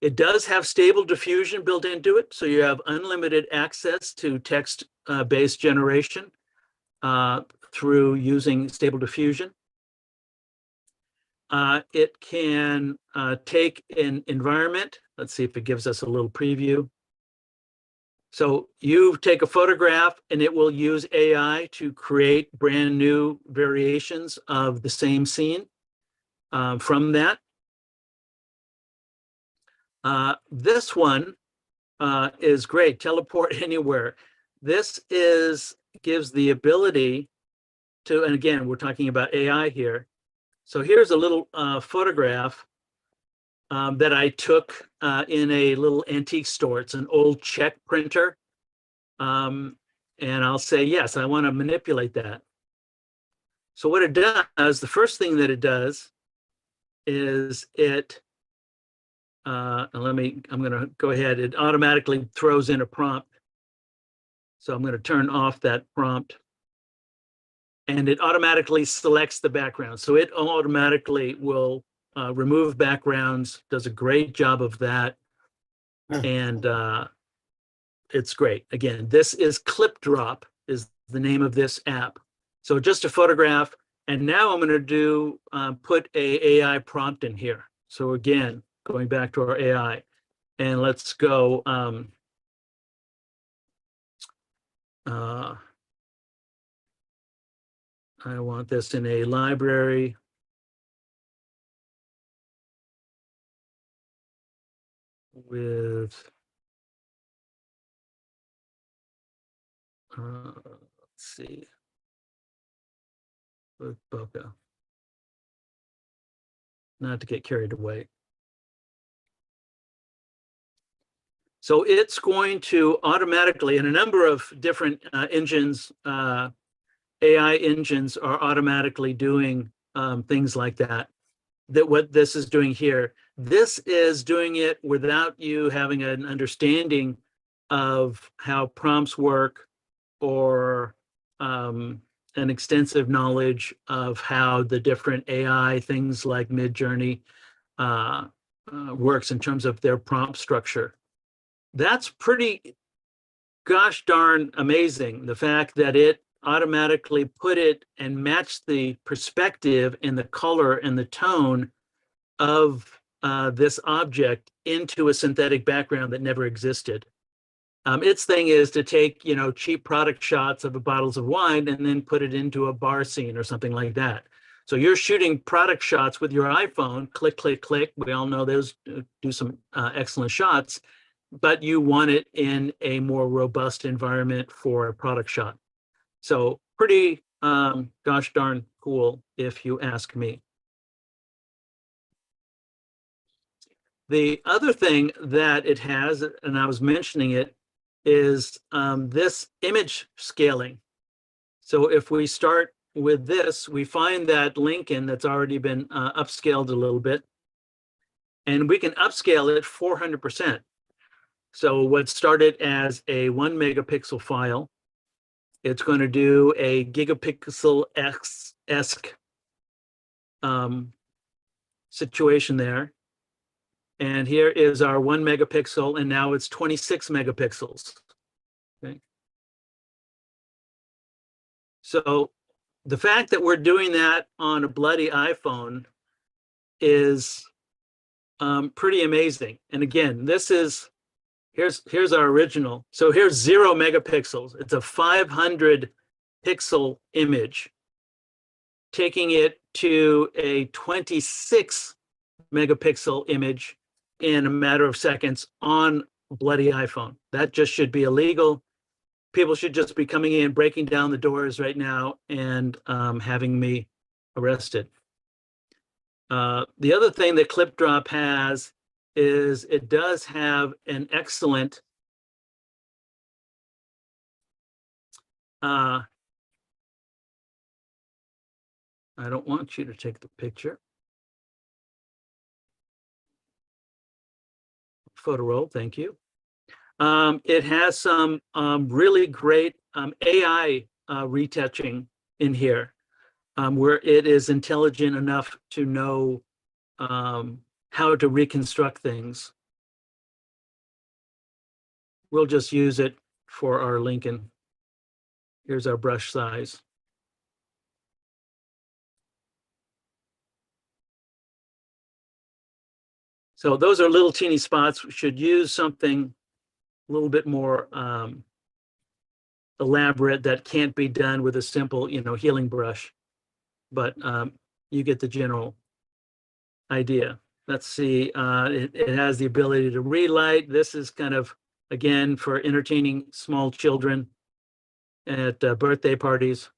it does have stable diffusion built into it. So you have unlimited access to text-based generation through using stable diffusion. It can take an environment. Let's see if it gives us a little preview. So you take a photograph and it will use AI to create brand new variations of the same scene from that. This one is great, teleport anywhere. This gives the ability to, and again, we're talking about AI here. So here's a little photograph that I took in a little antique store. It's an old check printer. And I'll say, yes, I want to manipulate that. So what it does, the first thing that it does is I'm going to go ahead. It automatically throws in a prompt. So I'm going to turn off that prompt. And it automatically selects the background. So it automatically will remove backgrounds, does a great job of that. And it's great. Again, this is Clip Drop is the name of this app. So just a photograph. And now I'm going to put a AI prompt in here. So again, going back to our AI, and let's go. I want this in a library. With, let's see, with Bokeh. Not to get carried away. So it's going to automatically, and a number of different engines, AI engines are automatically doing things like that. That what this is doing here. This is doing it without you having an understanding of how prompts work or an extensive knowledge of how the different AI things like Midjourney works in terms of their prompt structure. That's pretty gosh darn amazing. The fact that it automatically put it and matched the perspective and the color and the tone of this object into a synthetic background that never existed. Its thing is to take, cheap product shots of bottles of wine and then put it into a bar scene or something like that. So you're shooting product shots with your iPhone, click, click, click. We all know those do some excellent shots, but you want it in a more robust environment for a product shot. So pretty gosh darn cool, if you ask me. The other thing that it has, and I was mentioning it, is this image scaling. So if we start with this, we find that Lincoln that's already been upscaled a little bit, and we can upscale it 400%. So what started as a 1 megapixel file, it's going to do a gigapixel-esque situation there. And here is our 1 megapixel, and now it's 26 megapixels. Okay. So the fact that we're doing that on a bloody iPhone is pretty amazing. And again, this is, here's our original. So here's 0 megapixels. It's a 500 pixel image, taking it to a 26 megapixel image in a matter of seconds on a bloody iPhone. That just should be illegal. People should just be coming in, breaking down the doors right now and having me arrested. The other thing that ClipDrop has is it does have an excellent I don't want you to take the picture. Photo roll, thank you. It has some really great AI retouching in here, where it is intelligent enough to know how to reconstruct things. We'll just use it for our Lincoln. Here's our brush size. So those are little teeny spots. We should use something a little bit more elaborate that can't be done with a simple, healing brush. But you get the general idea. Let's see, it has the ability to relight. This is kind of, again, for entertaining small children at birthday parties.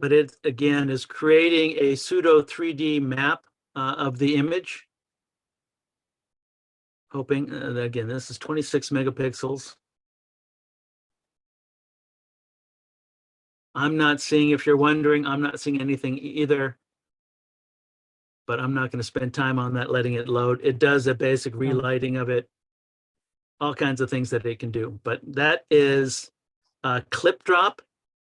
But it, again, is creating a pseudo 3D map of the image. Hoping, again, this is 26 megapixels. I'm not seeing, if you're wondering, I'm not seeing anything either. But I'm not going to spend time on that, letting it load. It does a basic relighting of it. All kinds of things that it can do. But that is ClipDrop.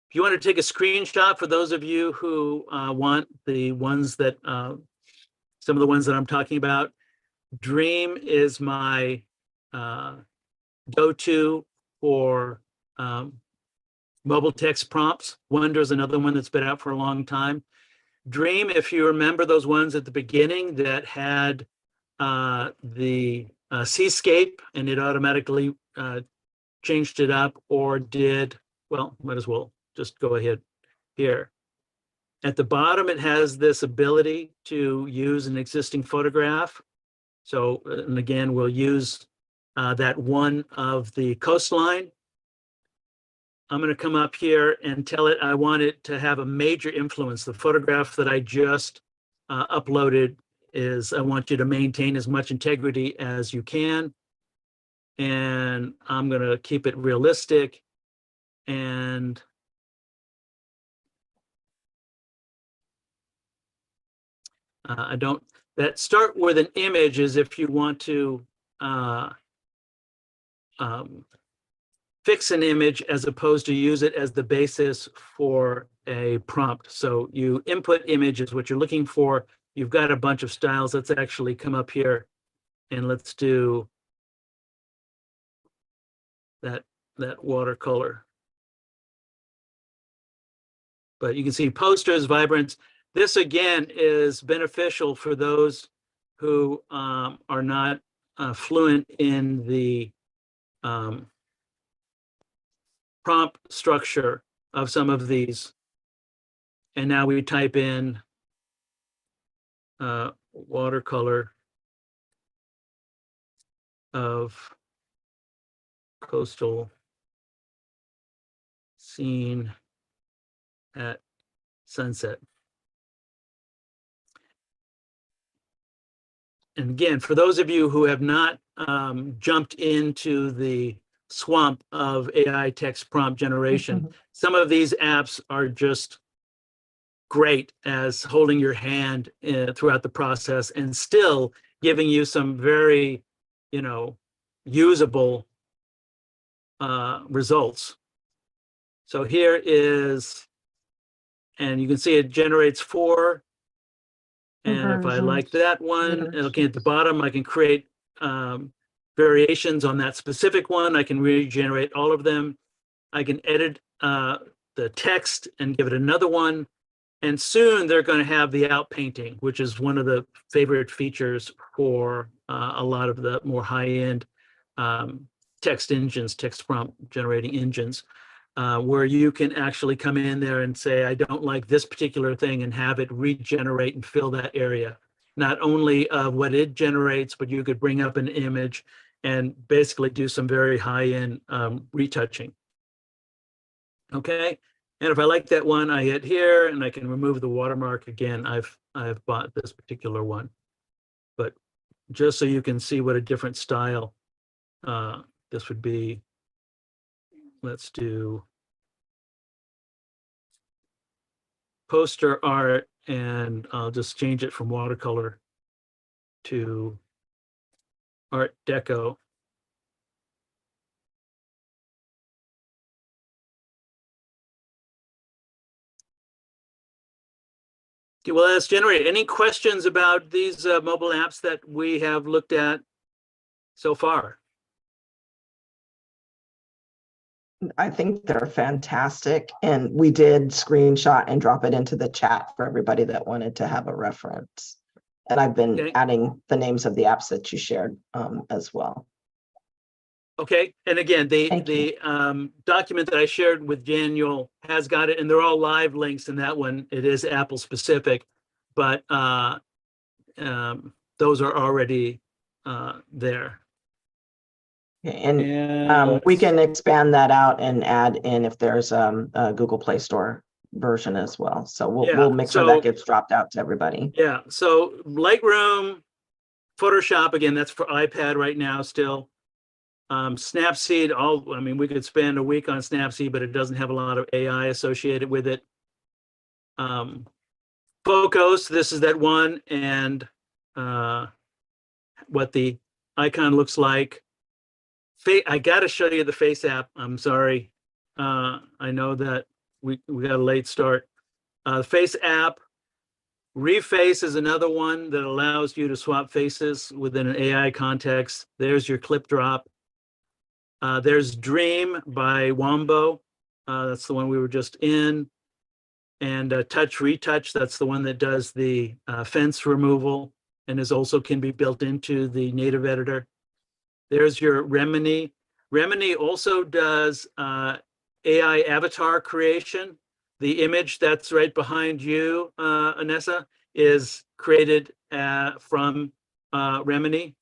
If you want to take a screenshot, for those of you who want the ones that, some of the ones that I'm talking about, Dream is my go-to for mobile text prompts. Wonder is another one that's been out for a long time. Dream, if you remember those ones at the beginning that had the seascape and it automatically changed it up, or did, well, might as well just go ahead here. At the bottom, it has this ability to use an existing photograph. So, and again, we'll use that one of the coastline. I'm going to come up here and tell it I want it to have a major influence. The photograph that I just uploaded is I want you to maintain as much integrity as you can. And I'm going to keep it realistic. And I don't, that start with an image is if you want to fix an image as opposed to use it as the basis for a prompt. So you input image is what you're looking for. You've got a bunch of styles. Let's actually come up here and let's do that watercolor. But you can see posters, vibrance. This again is beneficial for those who are not fluent in the prompt structure of some of these. And now we type in watercolor of coastal scene at sunset. And again, for those of you who have not jumped into the swamp of AI text prompt generation, some of these apps are just great as holding your hand throughout the process and still giving you some very, usable results. So here is, and you can see it generates 4. And if I like that one, and looking at the bottom, I can create variations on that specific one. I can regenerate all of them. I can edit the text and give it another one. And soon they're going to have the outpainting, which is one of the favorite features for a lot of the more high-end text engines, text prompt generating engines, where you can actually come in there and say, I don't like this particular thing, and have it regenerate and fill that area. Not only of what it generates, but you could bring up an image and basically do some very high-end retouching. Okay. And if I like that one, I hit here and I can remove the watermark. Again, I've bought this particular one, but just so you can see what a different style this would be. Let's do poster art, and I'll just change it from watercolor to Art Deco. Okay, well, let's generate. Any questions about these mobile apps that we have looked at so far? I think they're fantastic. And we did screenshot and drop it into the chat for everybody that wanted to have a reference. And I've been adding the names of the apps that you shared as well. Okay, and again, the document that I shared with Daniel has got it, and they're all live links in that one. It is Apple specific, but those are already there. And we can expand that out and add in if there's a Google Play Store version as well. So we'll make sure that gets dropped out to everybody. Yeah, so Lightroom, Photoshop, again, that's for iPad right now still. Snapseed, we could spend a week on Snapseed, but it doesn't have a lot of AI associated with it. Focus, this is that one, and what the icon looks like. I got to show you the Face app. I'm sorry. I know that we got a late start. Face app. Reface is another one that allows you to swap faces within an AI context. There's your clip drop. There's Dream by Wombo. That's the one we were just in. And Touch Retouch, that's the one that does the fence removal and can be built into the native editor. There's your Remini. Remini also does AI avatar creation. The image that's right behind you, Anessa, is created from Remini.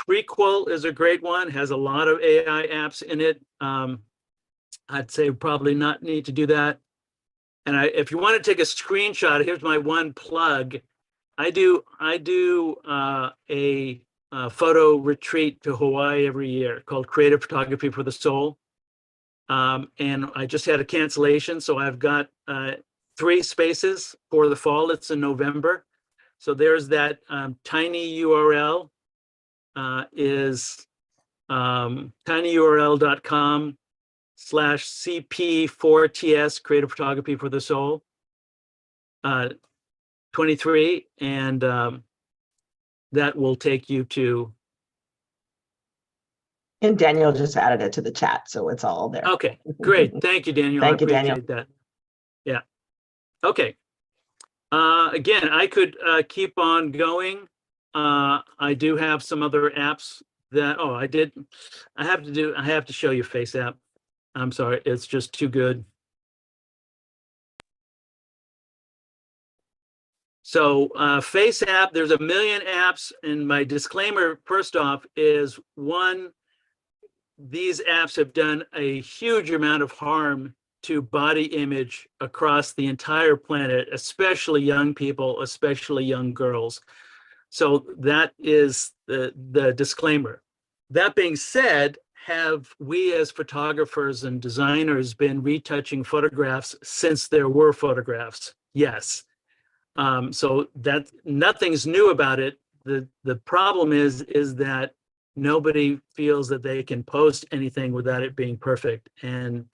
Prequel is a great one, has a lot of AI apps in it. I'd say probably not need to do that. And if you want to take a screenshot, here's my one plug. I do a photo retreat to Hawaii every year called Creative Photography for the Soul. And I just had a cancellation, so I've got 3 spaces for the fall. It's in November. So there's that tiny URL is tinyurl.com/CP4TS Creative Photography for the Soul 23, and that will take you to. And Daniel just added it to the chat, so it's all there. Okay, great. Thank you, Daniel. Thank you, I Daniel. appreciate that. Yeah. Okay. Again, I could keep on going. I do have some other apps that, I have to show you Face App. I'm sorry, it's just too good. So Face App, there's a million apps, and my disclaimer first off is, one, these apps have done a huge amount of harm to body image across the entire planet, especially young people, especially young girls. So that is the disclaimer. That being said, have we as photographers and designers been retouching photographs since there were photographs? Yes. So that nothing's new about it. The problem is that nobody feels that they can post anything without it being perfect. And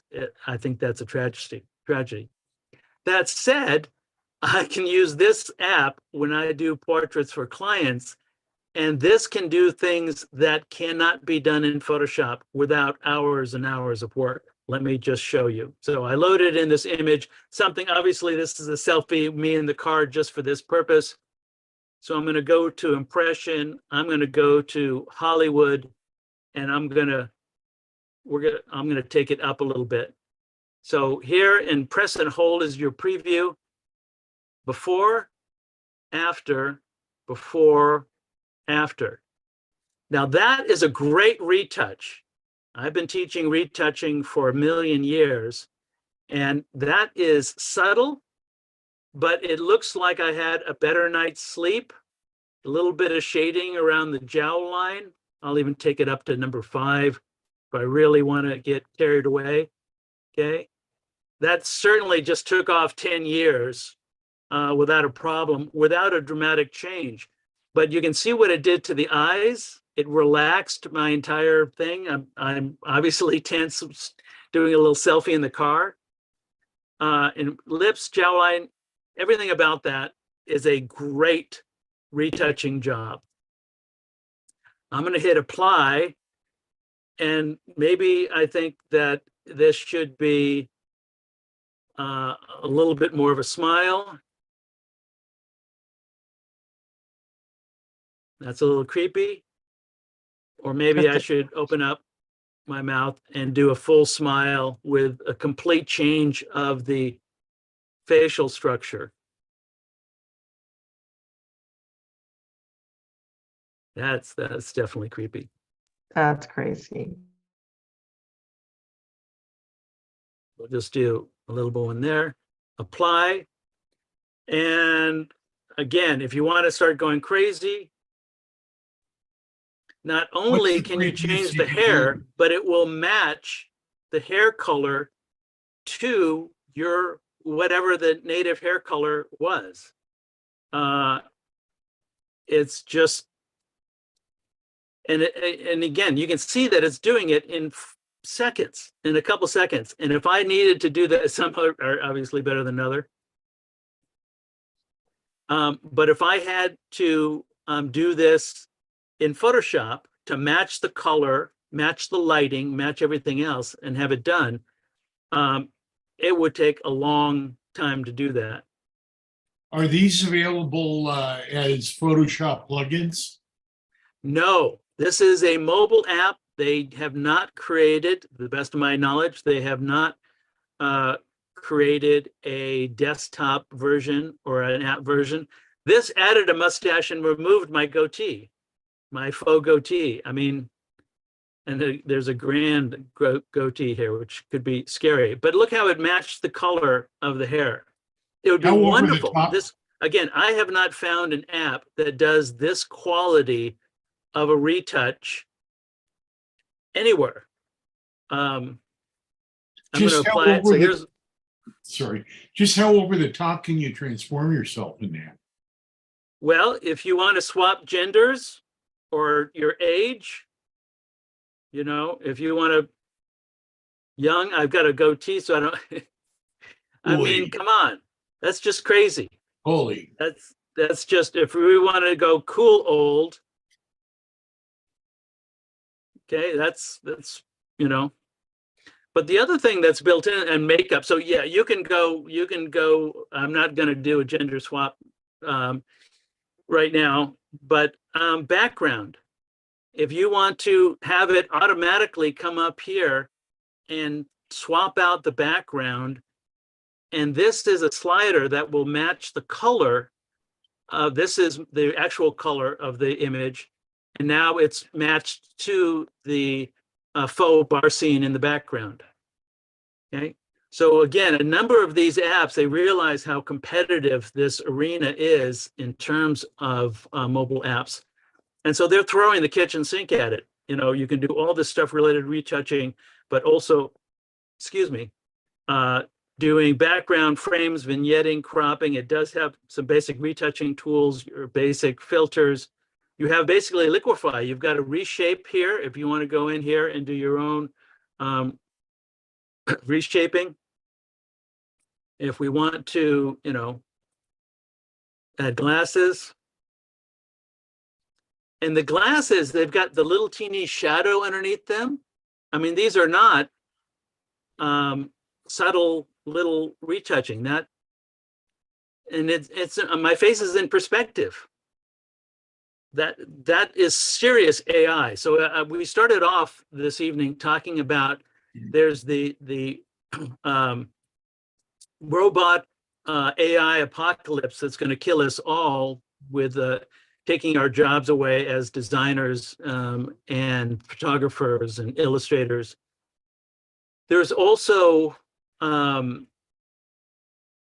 I think that's a tragedy. That said, I can use this app when I do portraits for clients, and this can do things that cannot be done in Photoshop without hours and hours of work. Let me just show you. So I loaded in this image, something, obviously this is a selfie, me in the car just for this purpose. So I'm going to go to impression. I'm going to go to Hollywood, and I'm going to take it up a little bit. So here in press and hold is your preview. Before, after, before, after. Now that is a great retouch. I've been teaching retouching for a million years, and that is subtle, but it looks like I had a better night's sleep, a little bit of shading around the jowl line. I'll even take it up to number 5 if I really want to get carried away. Okay. That certainly just took off 10 years without a problem, without a dramatic change. But you can see what it did to the eyes. It relaxed my entire thing. I'm obviously tense, doing a little selfie in the car. And lips, jawline, everything about that is a great retouching job. I'm going to hit apply, and maybe I think that this should be a little bit more of a smile. That's a little creepy. Or maybe I should open up my mouth and do a full smile with a complete change of the facial structure. That's definitely creepy. That's crazy. We'll just do a little bone there, apply. And again, if you want to start going crazy, not only can you change the hair, but it will match the hair color to your whatever the native hair color was. It's just, and again, you can see that it's doing it in seconds, in a couple seconds. And if I needed to do that, some are obviously better than other. But if I had to do this in Photoshop to match the color, match the lighting, match everything else, and have it done, it would take a long time to do that. Are these available as Photoshop plugins? No, this is a mobile app. They have not created, to the best of my knowledge, they have not created a desktop version or an app version. This added a mustache and removed my goatee, my faux goatee. I mean, And there's a grand goatee here, which could be scary. But look how it matched the color of the hair. It would be How over the wonderful. top- This, again, I have not found an app that does this quality of a retouch anywhere. I'm going to Just how apply it. So over the- here's, Sorry, just how over the top can you transform yourself in that? well, if you want to swap genders or your age, you know, if you want to young, I've got a goatee, so I don't, I mean, Holy. come on, that's just crazy. Holy, That's just, if we want to go cool old, okay, that's, you know. But the other thing that's built in, and makeup, so yeah, you can go, I'm not going to do a gender swap right now, but background. If you want to have it automatically come up here and swap out the background, and this is a slider that will match the color. This is the actual color of the image, and now it's matched to the faux bar scene in the background. Okay, so again, a number of these apps, they realize how competitive this arena is in terms of mobile apps. And so they're throwing the kitchen sink at it. You know, you can do all this stuff related to retouching, but also, excuse me, doing background frames, vignetting, cropping. It does have some basic retouching tools, your basic filters. You have basically liquify. You've got a reshape here if you want to go in here and do your own reshaping. If we want to, you know, add glasses. And the glasses, they've got the little teeny shadow underneath them. I mean, these are not subtle little retouching. That, and it's my face is in perspective. That is serious AI. So we started off this evening talking about there's the robot AI apocalypse that's going to kill us all with taking our jobs away as designers and photographers and illustrators. There's also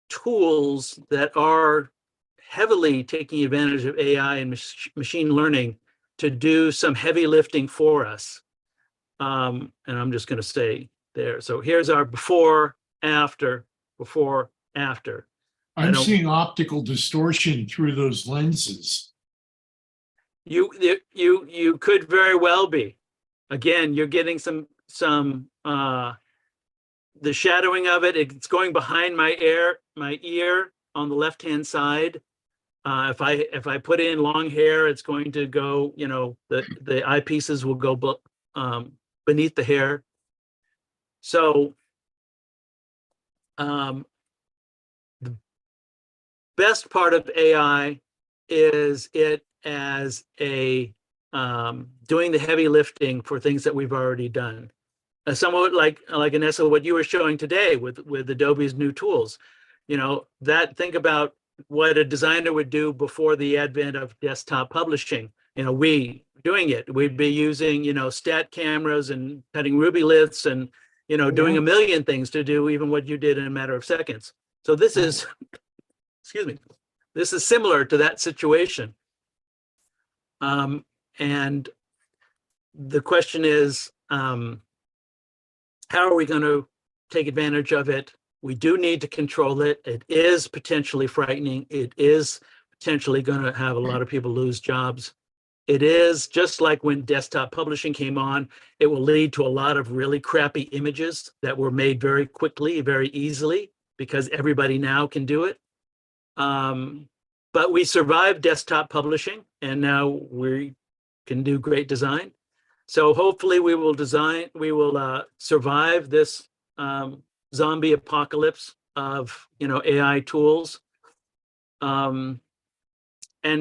tools that are heavily taking advantage of AI and machine learning to do some heavy lifting for us. And I'm just going to say there. So here's our before, after, before, after. I'm seeing optical distortion through those lenses. You could very well be. Again, you're getting some the shadowing of it. It's going behind my ear on the left-hand side. If I put in long hair, it's going to go, you know, the eyepieces will go beneath the hair. So the best part of AI is it as a doing the heavy lifting for things that we've already done. Somewhat like Anessa, what you were showing today with Adobe's new tools. You know, think about what a designer would do before the advent of desktop publishing. You know, we doing it, we'd be using, you know, stat cameras and cutting Ruby liths and, you know, doing a million things to do even what you did in a matter of seconds. So this is, excuse me, this is similar to that situation. And the question is, how are we going to take advantage of it? We do need to control it. It is potentially frightening. It is potentially going to have a lot of people lose jobs. It is just like when desktop publishing came on, it will lead to a lot of really crappy images that were made very quickly, very easily, because everybody now can do it. But we survived desktop publishing, and now we can do great design. So hopefully we will survive this zombie apocalypse of, you know, AI tools. And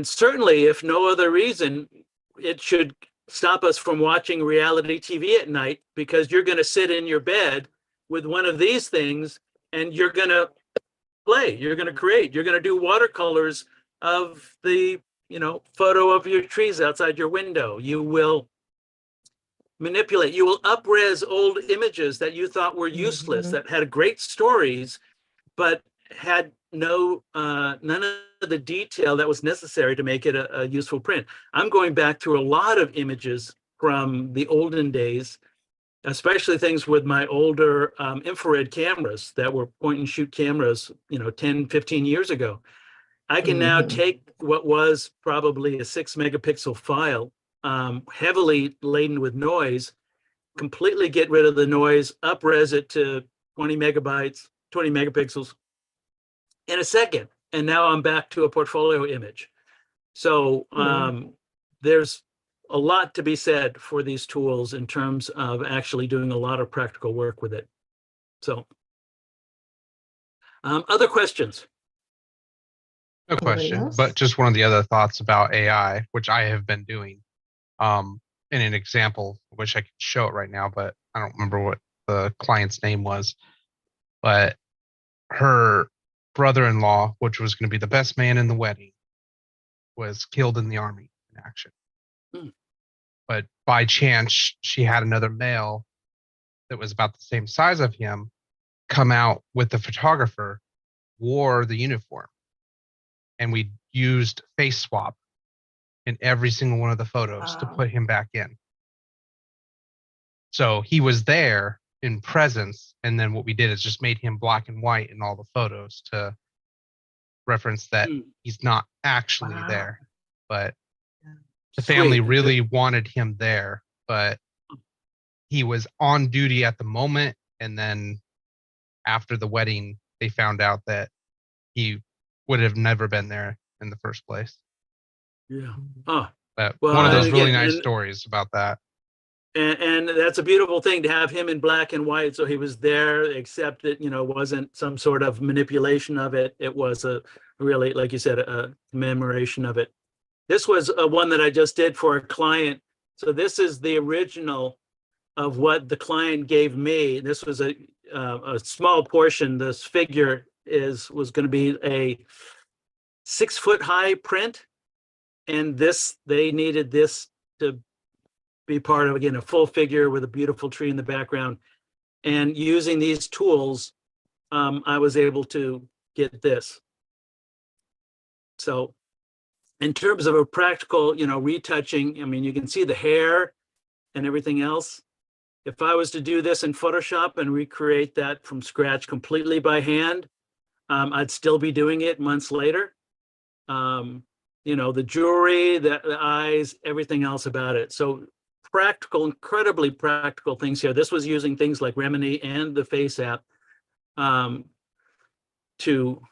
certainly, if no other reason, it should stop us from watching reality TV at night, because you're going to sit in your bed with one of these things and you're going to play, you're going to create, you're going to do watercolors of the, you know, photo of your trees outside your window. You will manipulate. You will up-res old images that you thought were useless, that had great stories, but had no none of the detail that was necessary to make it a useful print. I'm going back through a lot of images from the olden days, especially things with my older infrared cameras that were point and shoot cameras, 10, 15 years ago. I can now take what was probably a 6 megapixel file, heavily laden with noise, completely get rid of the noise, up-res it to 20 megapixels in a second. And now I'm back to a portfolio image. So there's a lot to be said for these tools in terms of actually doing a lot of practical work with it. So other questions? No Anybody question, else? but just one of the other thoughts about AI, which I have been doing. In an example, I wish I could show it right now, but I don't remember what the client's name was. But her brother-in-law, which was going to be the best man in the wedding, was killed in the army in action. But by chance, she had another male that was about the same size of him come out with the photographer, wore the uniform, and we used face swap in every single one of the photos to put him back in. So he was there in presence, and then what we did is just made him black and white in all the photos to reference that he's not actually there. But the family really wanted him there, but he was on duty at the moment, and then after the wedding, they found out that he would have never been there in the first place. Yeah. But Well, one of those and really again, nice stories about that. And that's a beautiful thing to have him in black and white. So he was there, except that, wasn't some sort of manipulation of it. It was a really, like you said, a commemoration of it. This was one that I just did for a client. So this is the original of what the client gave me. This was a small portion. This figure was going to be a 6-foot high print. And they needed this to be part of, again, a full figure with a beautiful tree in the background. And using these tools, I was able to get this. So in terms of a practical, retouching, I mean, you can see the hair and everything else. If I was to do this in Photoshop and recreate that from scratch completely by hand, I'd still be doing it months later. The jewelry, the eyes, everything else about it. So practical, incredibly practical things here. This was using things like Remini and the Face app to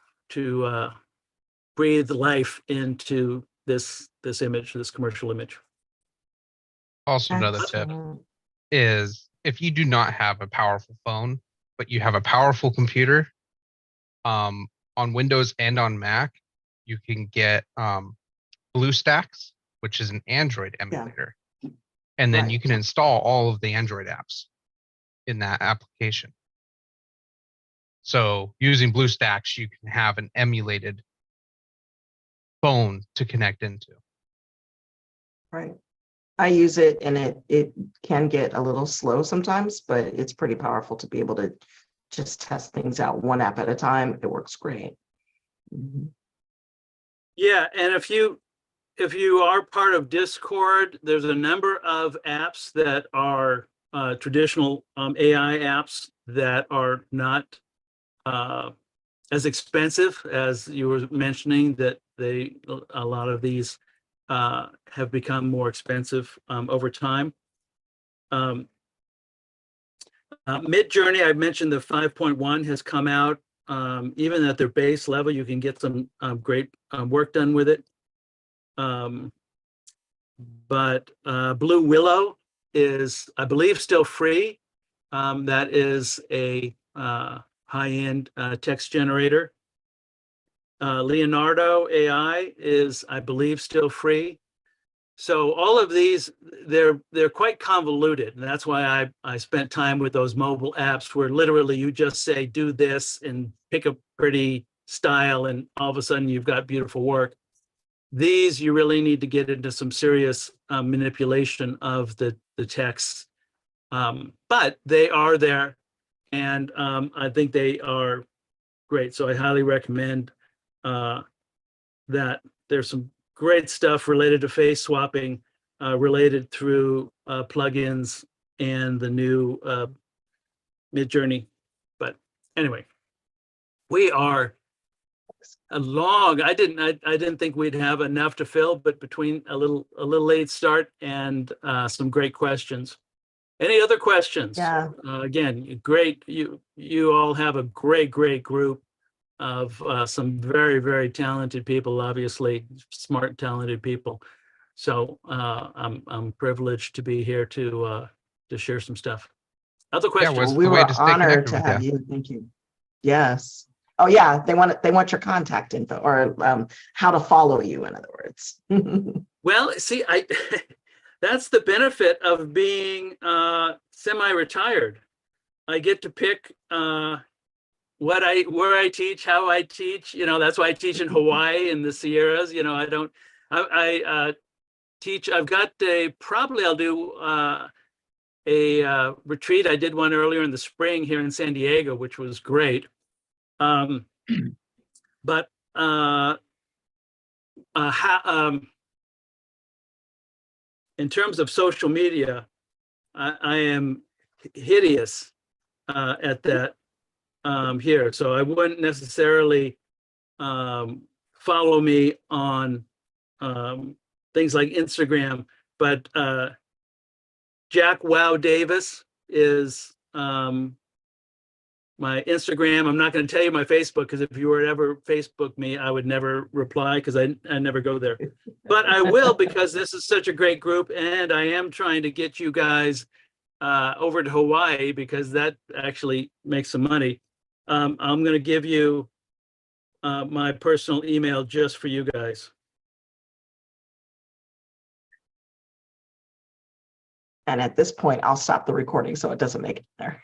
breathe life into this image, this commercial image. Also, another tip is if you do not have a powerful phone, but you have a powerful computer, on Windows and on Mac, you can get BlueStacks, which is an Android emulator. And then you can install all of the Android apps in that application. So using BlueStacks, you can have an emulated phone to connect into. Right. I use it, and it can get a little slow sometimes, but it's pretty powerful to be able to just test things out one app at a time. It works great. Yeah, and if you are part of Discord, there's a number of apps that are traditional AI apps that are not as expensive as you were mentioning, that a lot of these have become more expensive over time. Midjourney, I mentioned the 5.1 has come out. Even at their base level, you can get some great work done with it. But Blue Willow is, I believe, still free. That is a high-end text generator. Leonardo AI is, I believe, still free. So all of these, they're quite convoluted, and that's why I spent time with those mobile apps where literally you just say, do this and pick a pretty style, and all of a sudden you've got beautiful work. These, you really need to get into some serious manipulation of the text But they are there, and I think they are great. So I highly recommend that. There's some great stuff related to face swapping, related through plugins and the new Midjourney. But anyway, we are long. I didn't think we'd have enough to fill, but between a little late start and some great questions. Any other questions? Yeah. Again, great. You all have a great group of some very talented people, obviously smart, talented people. So I'm privileged to be here to share some stuff. Other questions? was We the way were to stay honored connected to with have you. you. Thank you. Yes. Oh yeah, they want your contact info, or how to follow you, in other words. Well, see, that's the benefit of being semi-retired. I get to pick where I teach, how I teach. You know, that's why I teach in Hawaii in the Sierras. You know, I teach. I've got probably I'll do a retreat. I did one earlier in the spring here in San Diego, which was great. But in terms of social media, I am hideous at that here. So I wouldn't necessarily follow me on things like Instagram, but Jack Wow Davis is my Instagram. I'm not going to tell you my Facebook, because if you were to ever Facebook me, I would never reply, because I never go there. But I will, because this is such a great group, and I am trying to get you guys over to Hawaii, because that actually makes some money. I'm going to give you my personal email just for you guys. And at this point, I'll stop the recording so it doesn't make it there.